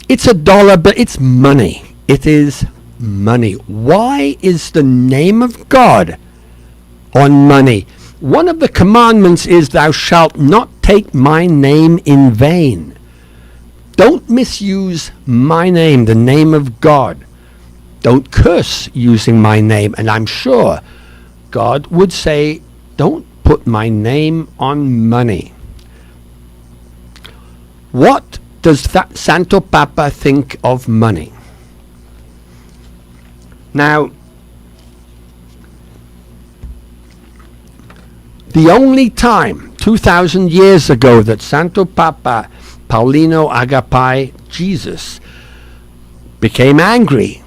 It's a dollar bill. It's money. It is money. Why is the name of God on money? One of the commandments is, "Thou shalt not take my name in vain." Don't misuse my name, the name of God. Don't curse using my name. And I'm sure God would say, don't put my name on money. What does Santo Papa think of money? Now, the only time, 2,000 years ago, that Santo Papa Paulino Agapai Jesus became angry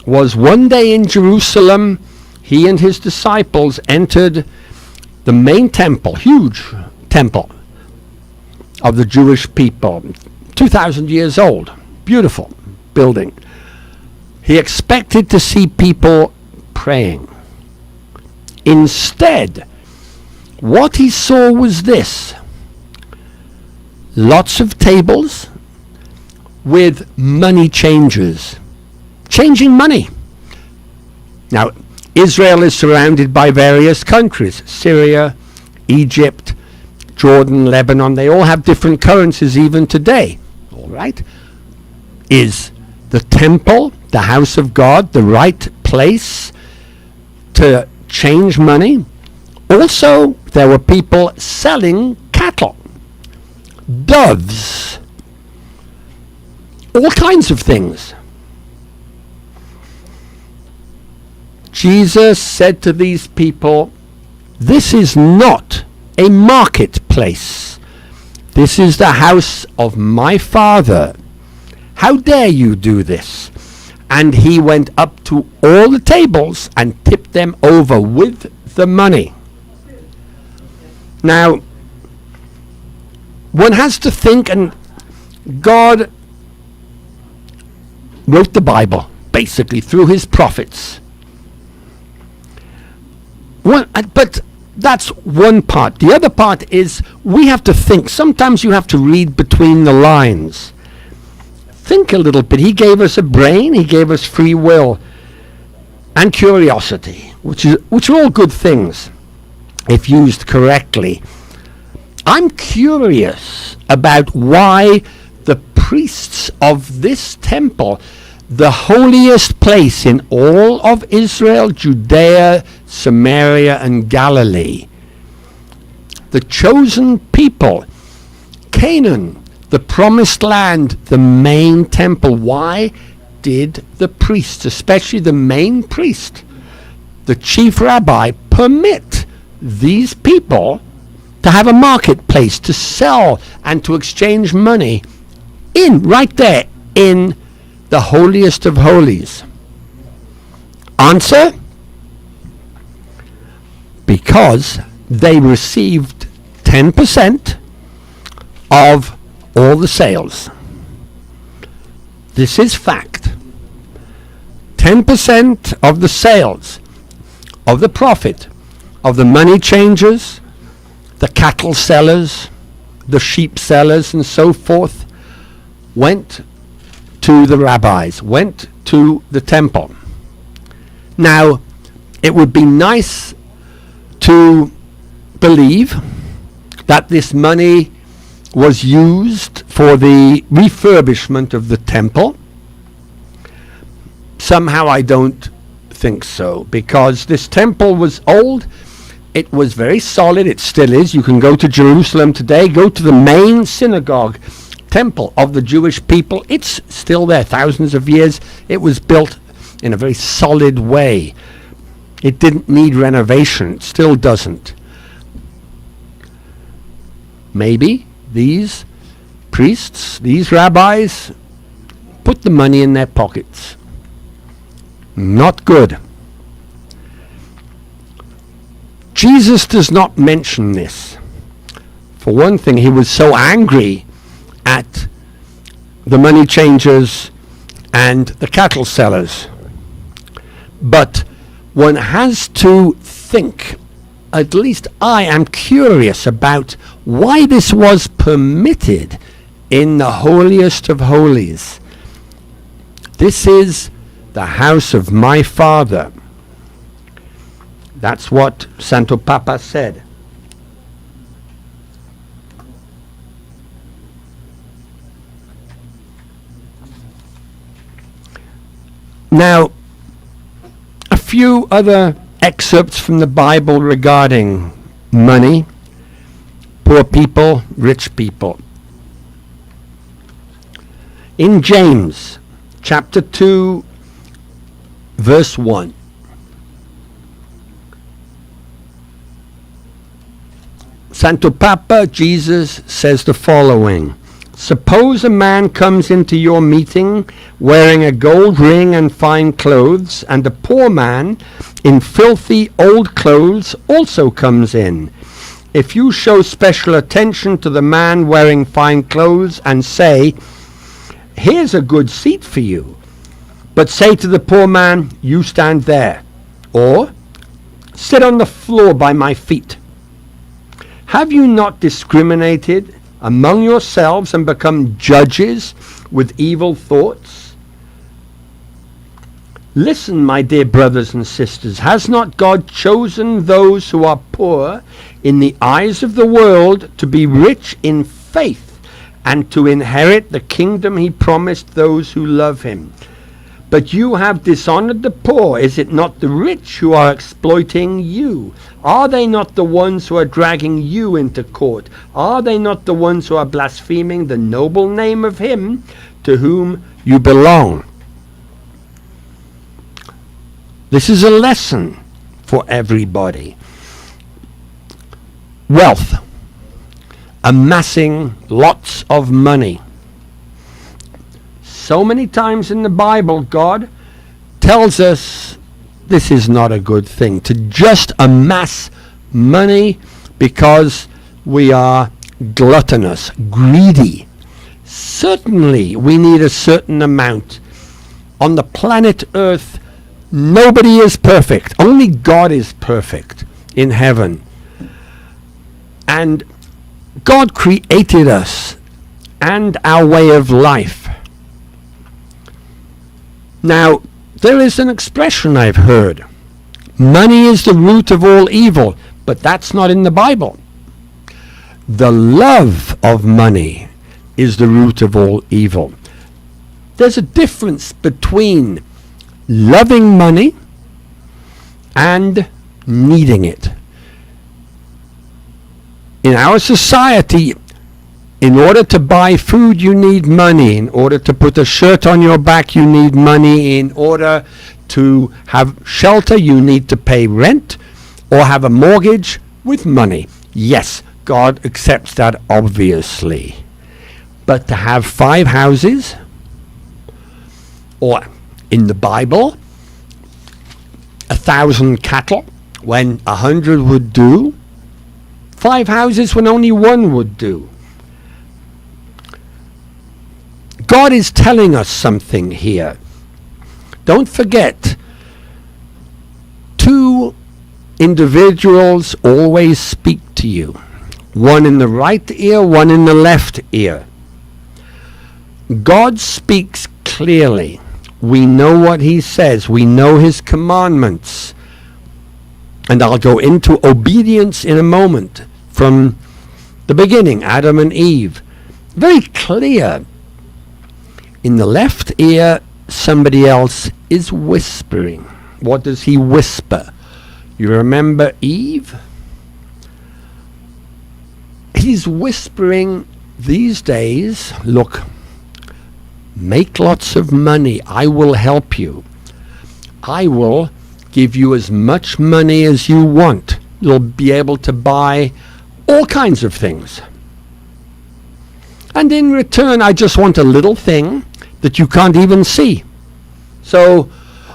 was one day in Jerusalem. He and his disciples entered the main temple, huge temple of the Jewish people, 2,000 years old, beautiful building. He expected to see people praying. Instead, what he saw was this: lots of tables with money changers, changing money. Now, Israel is surrounded by various countries, Syria, Egypt, Jordan, Lebanon. They all have different currencies even today. All right. Is the temple, the house of God, the right place to change money? Also, there were people selling cattle, doves, all kinds of things. Jesus said to these people, this is not a marketplace. This is the house of my Father. How dare you do this? And he went up to all the tables and tipped them over with the money. Now, one has to think, and God wrote the Bible basically through his prophets. But that's one part. The other part is we have to think. Sometimes you have to read between the lines. Think a little bit. He gave us a brain. He gave us free will and curiosity, which are all good things if used correctly. I'm curious about why the priests of this temple, the holiest place in all of Israel, Judea, Samaria, and Galilee, the chosen people, Canaan, the promised land, the main temple. Why did the priests, especially the main priest, the chief rabbi, permit these people to have a marketplace, to sell and to exchange money right there in the holiest of holies? Answer: because they received 10% of all the sales. This is fact. 10% of the sales, of the profit, of the money changers, the cattle sellers, the sheep sellers, and so forth, went to the rabbis, went to the temple. Now, it would be nice to believe that this money was used for the refurbishment of the temple. Somehow I don't think so, because this temple was old. It was very solid. It still is. You can go to Jerusalem today, go to the main synagogue, temple of the Jewish people. It's still there, thousands of years. It was built in a very solid way. It didn't need renovation. It still doesn't. Maybe these priests, these rabbis, put the money in their pockets. Not good. Jesus does not mention this. For one thing, he was so angry at the money changers and the cattle sellers. But one has to think, at least I am curious about why this was permitted in the holiest of holies. This is the house of my Father. That's what Santo Papa said. Now, a few other excerpts from the Bible regarding money, poor people, rich people. In James chapter 2, verse 1. Santo Papa Jesus says the following: suppose a man comes into your meeting wearing a gold ring and fine clothes, and a poor man in filthy old clothes also comes in. If you show special attention to the man wearing fine clothes and say, "Here's a good seat for you," but say to the poor man, "You stand there," or "Sit on the floor by my feet," have you not discriminated among yourselves and become judges with evil thoughts? Listen, my dear brothers and sisters, has not God chosen those who are poor in the eyes of the world to be rich in faith and to inherit the kingdom he promised those who love him? But you have dishonored the poor. Is it not the rich who are exploiting you? Are they not the ones who are dragging you into court? Are they not the ones who are blaspheming the noble name of him to whom you belong? This is a lesson for everybody. wealth, amassing lots of money. So many times in the Bible, God tells us this is not a good thing, to just amass money because we are gluttonous, greedy. Certainly, we need a certain amount. On the planet Earth, nobody is perfect. Only God is perfect in heaven. And God created us and our way of life. Now, there is an expression I've heard. Money is the root of all evil, but that's not in the Bible. The love of money is the root of all evil. There's a difference between loving money and needing it. In our society, in order to buy food, you need money. In order to put a shirt on your back, you need money. In order to have shelter, you need to pay rent or have a mortgage with money. Yes, God accepts that, obviously. But to have 5 houses, or in the Bible, 1,000 cattle when 100 would do, 5 houses when only 1 would do. God is telling us something here. Don't forget, 2 individuals always speak to you. One in the right ear, one in the left ear. God speaks clearly. We know what he says. We know his commandments. And I'll go into obedience in a moment. From the beginning, Adam and Eve. Very clear. In the left ear, somebody else is whispering. What does he whisper? You remember Eve? He's whispering these days, look, make lots of money. I will help you. I will give you as much money as you want. You'll be able to buy all kinds of things. And in return, I just want a little thing that you can't even see. So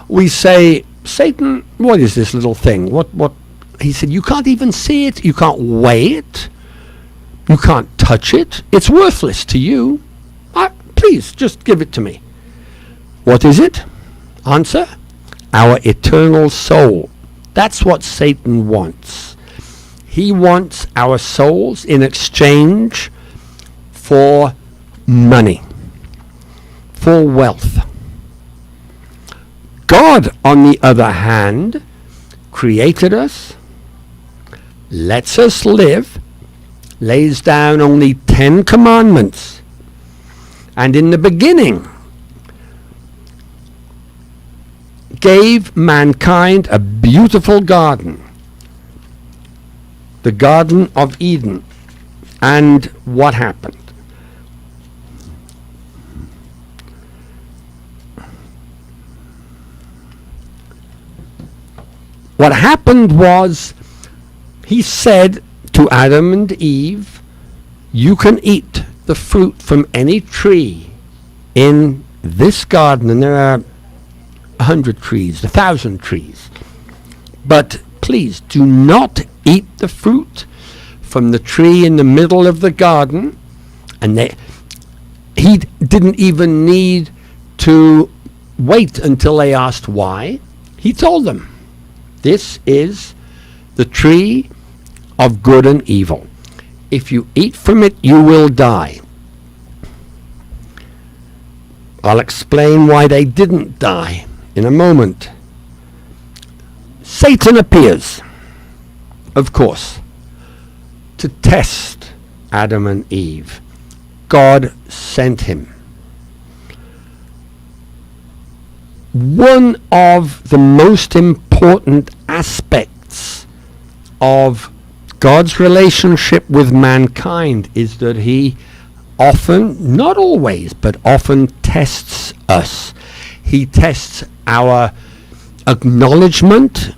we say, Satan, what is this little thing? What? He said, you can't even see it. You can't weigh it. You can't touch it. It's worthless to you. Please, just give it to me. What is it? Answer, our eternal soul. That's what Satan wants. He wants our souls in exchange for money, for wealth. God, on the other hand, created us, lets us live, lays down only 10 commandments. And in the beginning, gave mankind a beautiful garden, the Garden of Eden. And what happened? What happened was, he said to Adam and Eve, you can eat the fruit from any tree in this garden, and there are 100 trees, 1,000 trees. But please do not eat the fruit from the tree in the middle of the garden. And he didn't even need to wait until they asked why. He told them, this is the tree of good and evil. If you eat from it, you will die. I'll explain why they didn't die in a moment. Satan appears, of course, to test Adam and Eve. God sent him. One of the most important aspects of God's relationship with mankind is that he often, not always, but often tests us. He tests our acknowledgement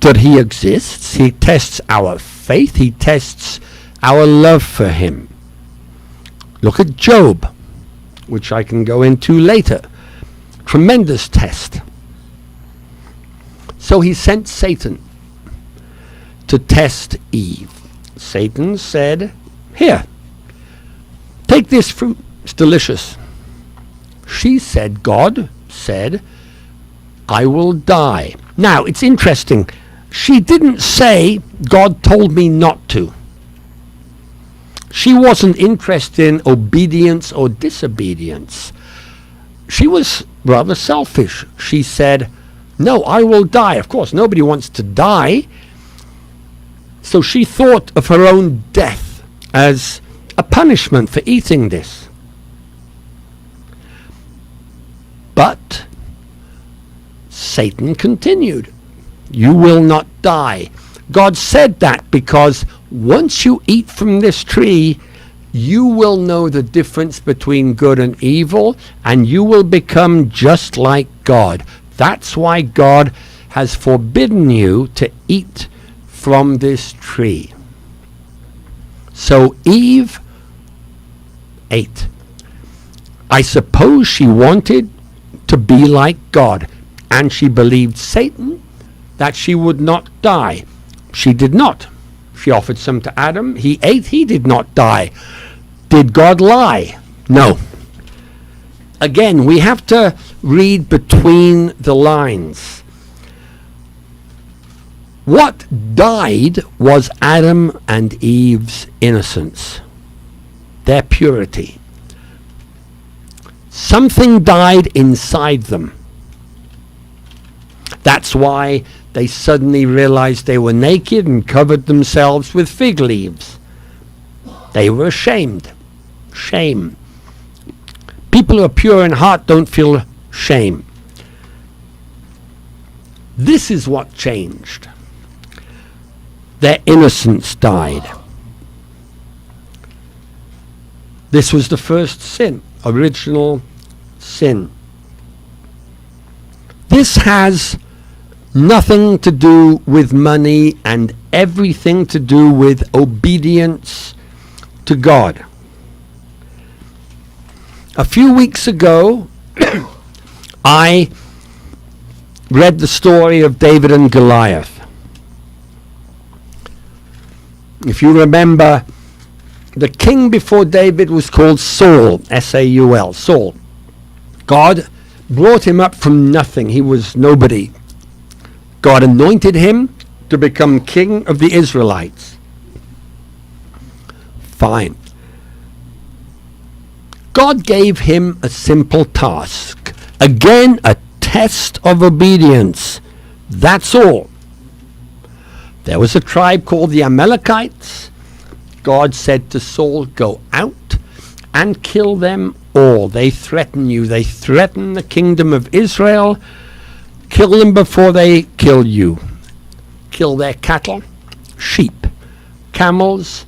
that he exists. He tests our faith. He tests our love for him. Look at Job, which I can go into later. Tremendous test. So he sent Satan to test Eve. Satan said, "Here, take this fruit. It's delicious." She said, God said, "I will die." Now, it's interesting. She didn't say, "God told me not to." She wasn't interested in obedience or disobedience. She was rather selfish. She said, "No, I will die." Of course, nobody wants to die. So she thought of her own death as a punishment for eating this. But Satan continued, "You will not die." God said that because once you eat from this tree, you will know the difference between good and evil, and you will become just like God. That's why God has forbidden you to eat from this tree. So Eve ate. I suppose she wanted to be like God, and she believed Satan that she would not die. She did not. She offered some to Adam. He ate. He did not die. Did God lie? No. Again, we have to read between the lines. What died was Adam and Eve's innocence, their purity. Something died inside them. That's why they suddenly realized they were naked and covered themselves with fig leaves. They were ashamed. Shame. People who are pure in heart don't feel shame. This is what changed. Their innocence died. This was the first sin, original sin. This has nothing to do with money and everything to do with obedience to God. A few weeks ago, I read the story of David and Goliath. If you remember, the king before David was called Saul, S-A-U-L, Saul. God brought him up from nothing. He was nobody. God anointed him to become king of the Israelites. Fine. God gave him a simple task. Again, a test of obedience. That's all. There was a tribe called the Amalekites. God said to Saul, "Go out and kill them all. They threaten you. They threaten the kingdom of Israel. Kill them before they kill you. Kill their cattle, sheep, camels,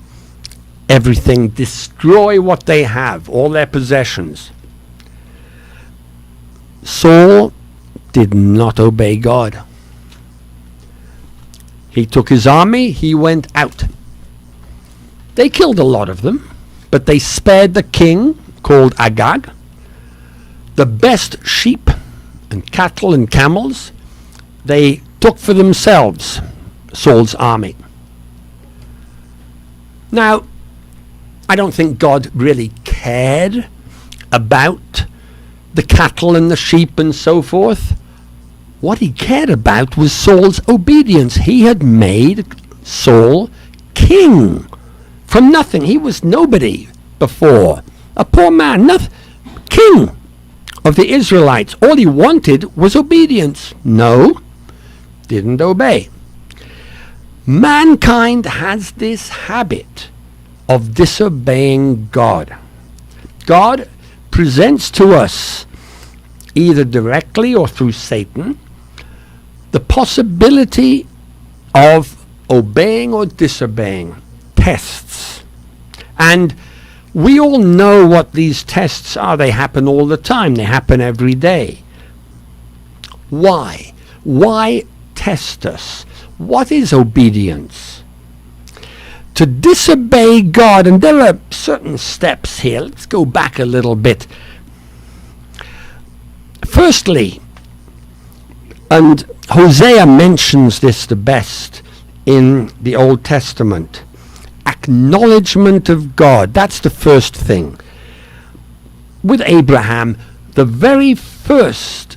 everything. Destroy what they have, all their possessions." Saul did not obey God. He took his army, he went out. They killed a lot of them, but they spared the king, called Agag, the best sheep and cattle and camels. They took for themselves, Saul's army. Now, I don't think God really cared about the cattle and the sheep and so forth. What he cared about was Saul's obedience. He had made Saul king from nothing. He was nobody before. A poor man, king of the Israelites. All he wanted was obedience. No, didn't obey. Mankind has this habit of disobeying God. God presents to us, either directly or through Satan, the possibility of obeying or disobeying, tests. And we all know what these tests are. They happen all the time. They happen every day. Why? Why test us? What is obedience? To disobey God, and there are certain steps here. Let's go back a little bit. Firstly, and Hosea mentions this the best in the Old Testament, acknowledgement of God. That's the first thing. With Abraham, the very first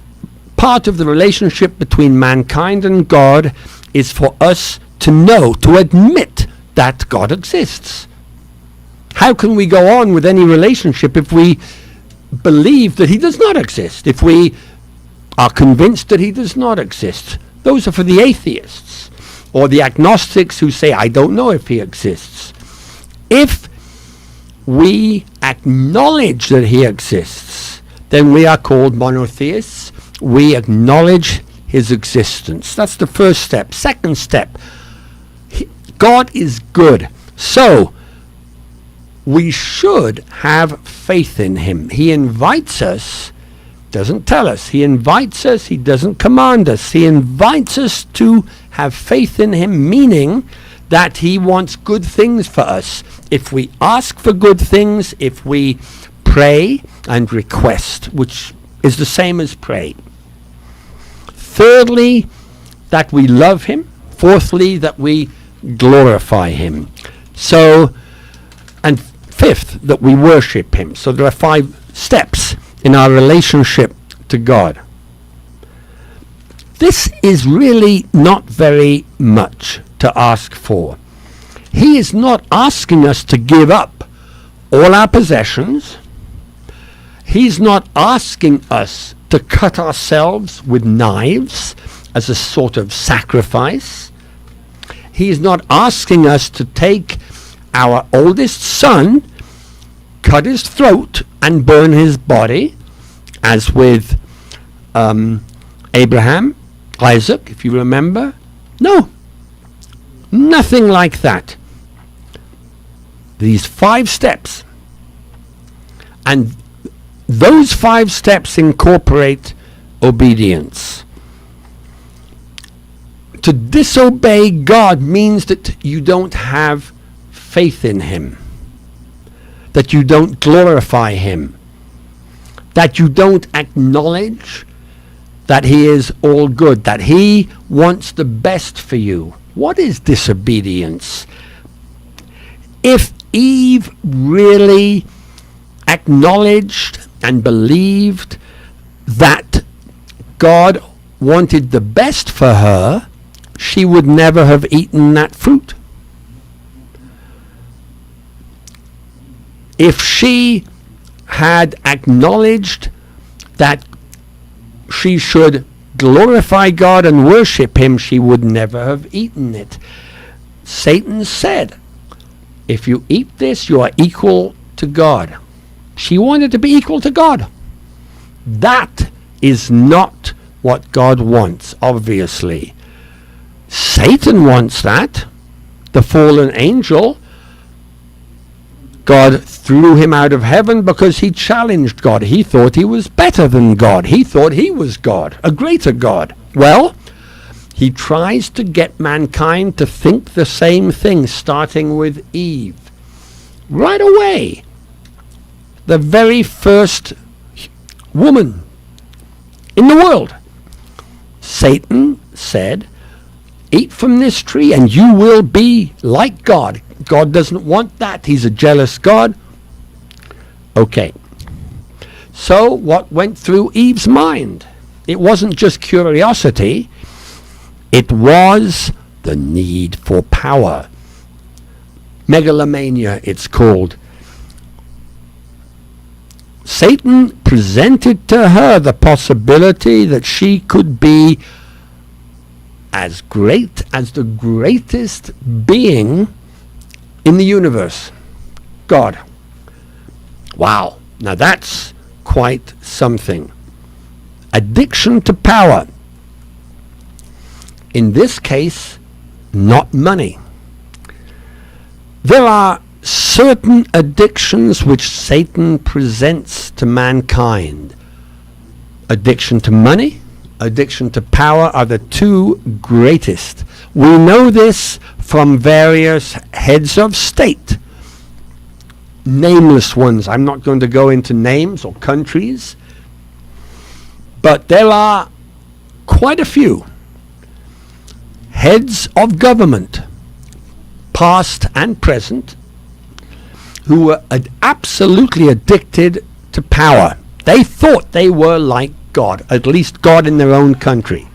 part of the relationship between mankind and God is for us to know, to admit that God exists. How can we go on with any relationship if we believe that he does not exist, if we are convinced that he does not exist? Those are for the atheists or the agnostics who say, I don't know if he exists. If we acknowledge that he exists, then we are called monotheists. We acknowledge his existence. That's the first step. Second step, God is good. So we should have faith in him. He invites us, doesn't tell us. He invites us, he doesn't command us. He invites us to have faith in him, meaning that he wants good things for us. If we ask for good things, if we pray and request, which is the same as pray. Thirdly, that we love him. Fourthly, that we glorify him. So, and fifth, that we worship him. So there are 5 steps in our relationship to God. This is really not very much to ask for. He is not asking us to give up all our possessions. He's not asking us to cut ourselves with knives as a sort of sacrifice. He's not asking us to take our oldest son, cut his throat, and burn his body, as with Abraham, Isaac, if you remember. No, nothing like that. These 5 steps, and those 5 steps incorporate obedience. To disobey God means that you don't have faith in him, that you don't glorify him, that you don't acknowledge that he is all good, that he wants the best for you. What is disobedience? If Eve really acknowledged and believed that God wanted the best for her, she would never have eaten that fruit. If she had acknowledged that she should glorify God and worship him, she would never have eaten it. Satan said, if you eat this, you are equal to God. She wanted to be equal to God. That is not what God wants, obviously. Satan wants that. The fallen angel, God threw him out of heaven because he challenged God. He thought he was better than God. He thought he was God, a greater God. Well, he tries to get mankind to think the same thing, starting with Eve. Right away, the very first woman in the world, Satan said, eat from this tree and you will be like God. God doesn't want that. He's a jealous God. Okay. So what went through Eve's mind? It wasn't just curiosity. It was the need for power. Megalomania, it's called. Satan presented to her the possibility that she could be as great as the greatest being in the universe, God. Wow, now that's quite something. Addiction to power. In this case, not money. There are certain addictions which Satan presents to mankind. Addiction to money, addiction to power are the 2 greatest. We know this from various heads of state, nameless ones. I'm not going to go into names or countries, but there are quite a few heads of government, past and present, who were absolutely addicted to power. They thought they were like God, at least God in their own country.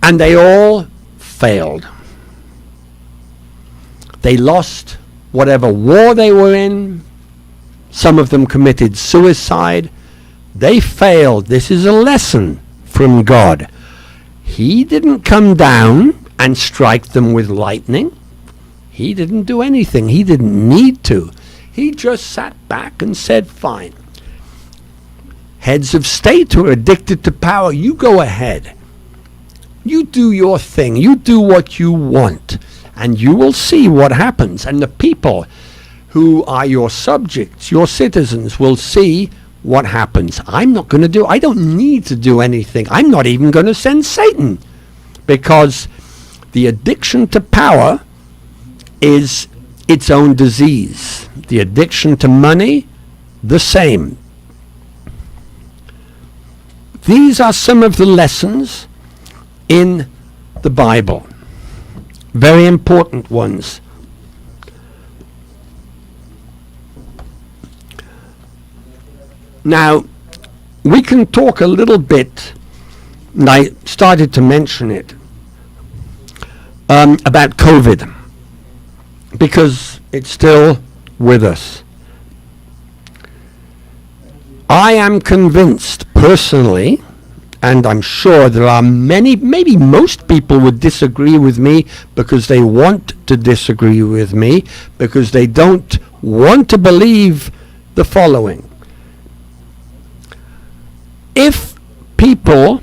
And they all failed. They lost whatever war they were in. Some of them committed suicide. They failed. This is a lesson from God. He didn't come down and strike them with lightning. He didn't do anything. He didn't need to. He just sat back and said, fine. Heads of state who are addicted to power, you go ahead. You do your thing. You do what you want. And you will see what happens. And the people who are your subjects, your citizens, will see what happens. I don't need to do anything. I'm not even going to send Satan. Because the addiction to power is its own disease. The addiction to money, the same. These are some of the lessons in the Bible. Very important ones. Now, we can talk a little bit, and I started to mention it, about COVID, because it's still with us. I am convinced personally, and I'm sure there are many, maybe most people would disagree with me because they want to disagree with me, because they don't want to believe the following. If people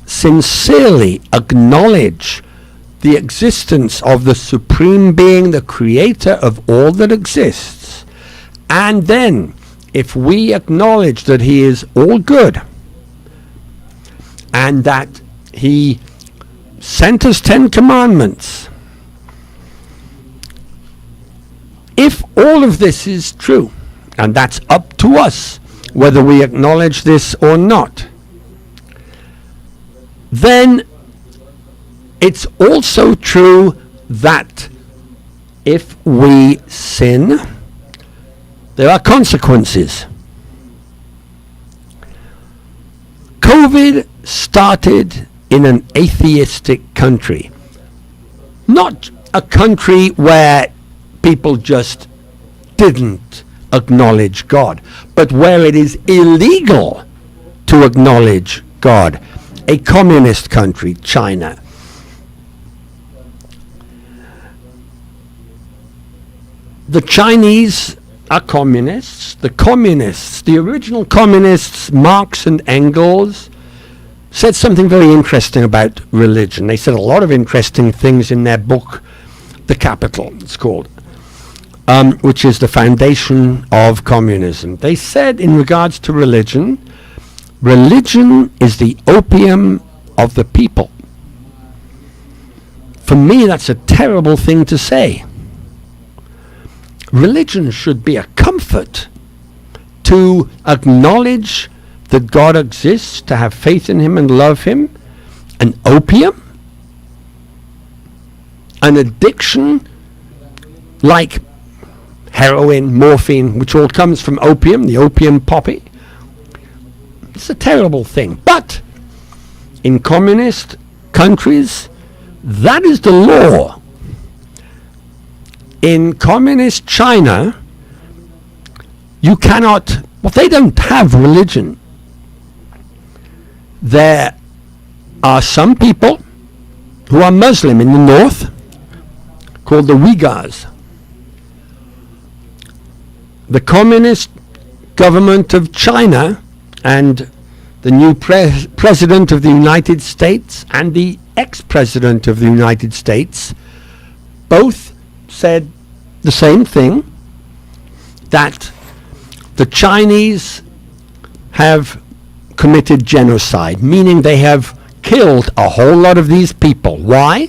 sincerely acknowledge the existence of the Supreme Being, the Creator of all that exists, and then if we acknowledge that He is all good, and that He sent us 10 commandments, if all of this is true, and that's up to us whether we acknowledge this or not, then it's also true that if we sin, there are consequences. COVID started in an atheistic country. Not a country where people just didn't acknowledge God, but where it is illegal to acknowledge God. A communist country, China. The Chinese are communists. The original communists, Marx and Engels, said something very interesting about religion. They said a lot of interesting things in their book, The Capital, it's called, which is the foundation of communism. They said in regards to religion, religion is the opium of the people. For me, that's a terrible thing to say. Religion should be a comfort to acknowledge that God exists, to have faith in Him and love Him. An opium? An addiction like heroin, morphine, which all comes from opium, the opium poppy. It's a terrible thing. But in communist countries, that is the law. In communist China, you cannot, well, they don't have religion. There are some people who are Muslim in the north, called the Uyghurs. The communist government of China and the new president of the United States and the ex-president of the United States both said the same thing, that the Chinese have committed genocide, meaning they have killed a whole lot of these people. Why?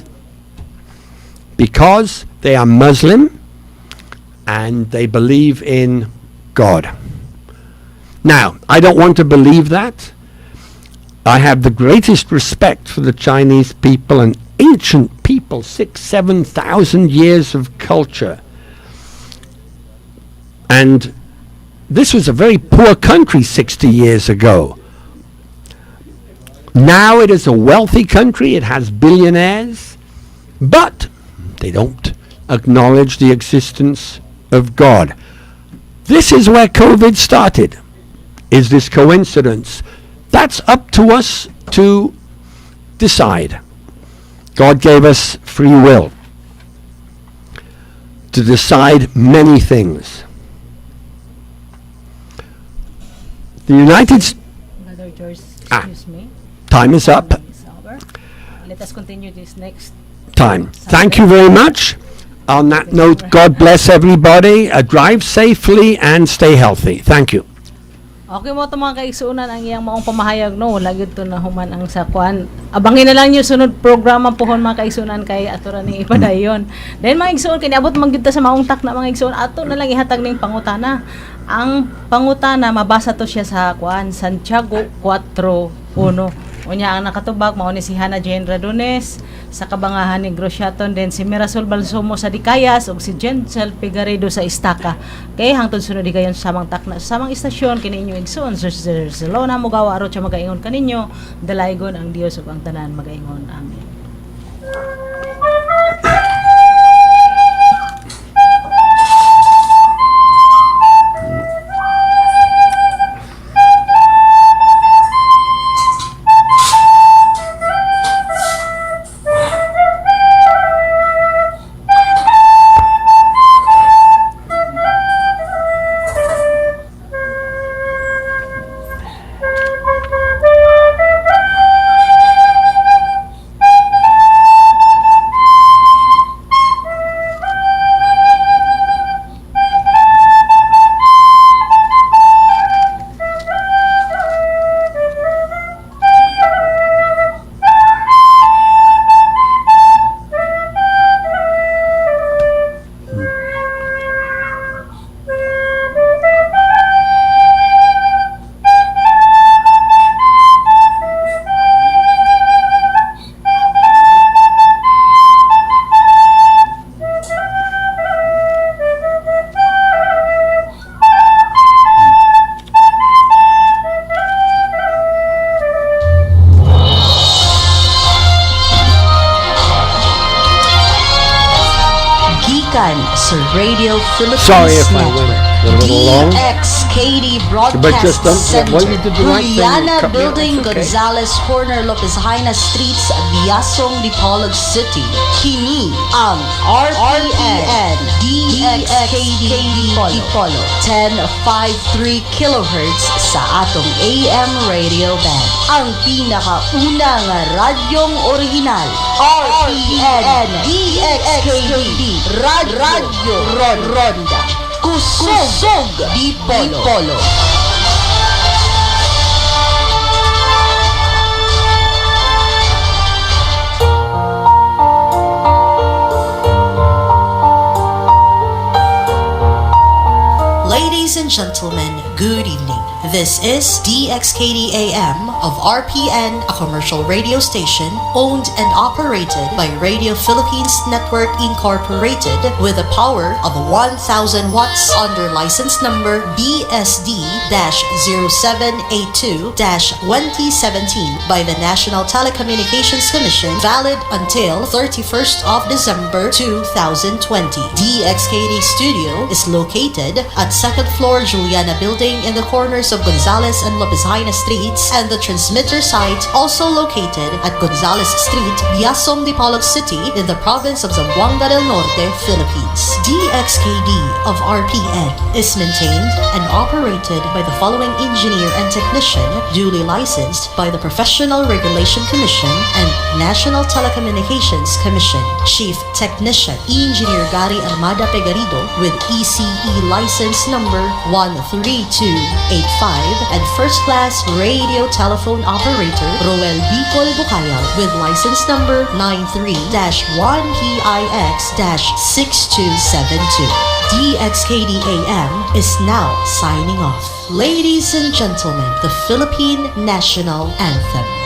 because they are Muslim and they believe in God. Now, I don't want to believe that. I have the greatest respect for the Chinese people, an ancient people, 6,000-7,000 years of culture. And this was a very poor country 60 years ago. Now it is a wealthy country, it has billionaires, but they don't acknowledge the existence of God. This is where COVID started. Is this coincidence? That's up to us to decide. God gave us free will to decide many things. The United States...
Brother George, excuse me.
Time is up.
It's over. Let us continue this next
Time. Thank you very much. On that note, God bless everybody. Drive safely and stay healthy. Thank you.
Okay mo ito mga kaigsuunan ang iyang maong pamahayag no. Lagi ito na human ang sakwan. Abangin na lang yung sunod programa pohon mga kaigsuunan kay atura ni ipadayon. Then mga igsuon kiniabot manggita sa maong takna mga igsuon ato na lang ihatag ning pangutana. Ang pangutana mabasa to siya sa kuan Santiago 4:1. Unya ang nakatubag mao ni si Hana Jane Radones sa Kabangahan ni Grosyaton then si Mirasol Balsomo sa Dicayas ug si Jensel Pigaredo sa Estaca. Kay hangtod sunod di kayon sa samang takna sa samang istasyon kini inyo igsoon sa Zelona Mugawa Arocha magaingon kaninyo dalaygon ang Dios ug ang tanan magaingon. Amen.
Sa Radio Philippines
Sorry if I
Network.
went a little long.
DXKD
But
Broadcast
just don't-
Center,
well, you did the right thing.
Juliana
Cut me off,
Building,
okay.
Gonzales Corner, Lopez Haina Streets, Biasong, Dipolog City. Kini ang RPN DXKD Dipolo 1053 kHz sa atong AM radio band. Ang pinakauna nga radyong original. RPN DXKD Radyo Ronda Kusog Dipolo. Ladies and gentlemen, good evening. This is DXKD AM of RPN, a commercial radio station owned and operated by Radio Philippines Network Incorporated with a power of 1,000 watts under license number BSD-0782-2017 by the National Telecommunications Commission, valid until 31st of December 2020. DXKD Studio is located at second floor Juliana Building in the corners of Gonzales and Lopez Haina Streets, and the transmitter site also located at Gonzales Street, Biasong, Dipolog City in the province of Zamboanga del Norte, Philippines. DXKD of RPN is maintained and operated by the following engineer and technician duly licensed by the Professional Regulation Commission and National Telecommunications Commission. Chief Technician Engineer Gary Armada Pegarido with ECE license number 13285. and first-class radio telephone operator Roel Bicol Bukayaw with license number 93-1PIX-6272. DXKD-AM is now signing off. Ladies and gentlemen, the Philippine National Anthem.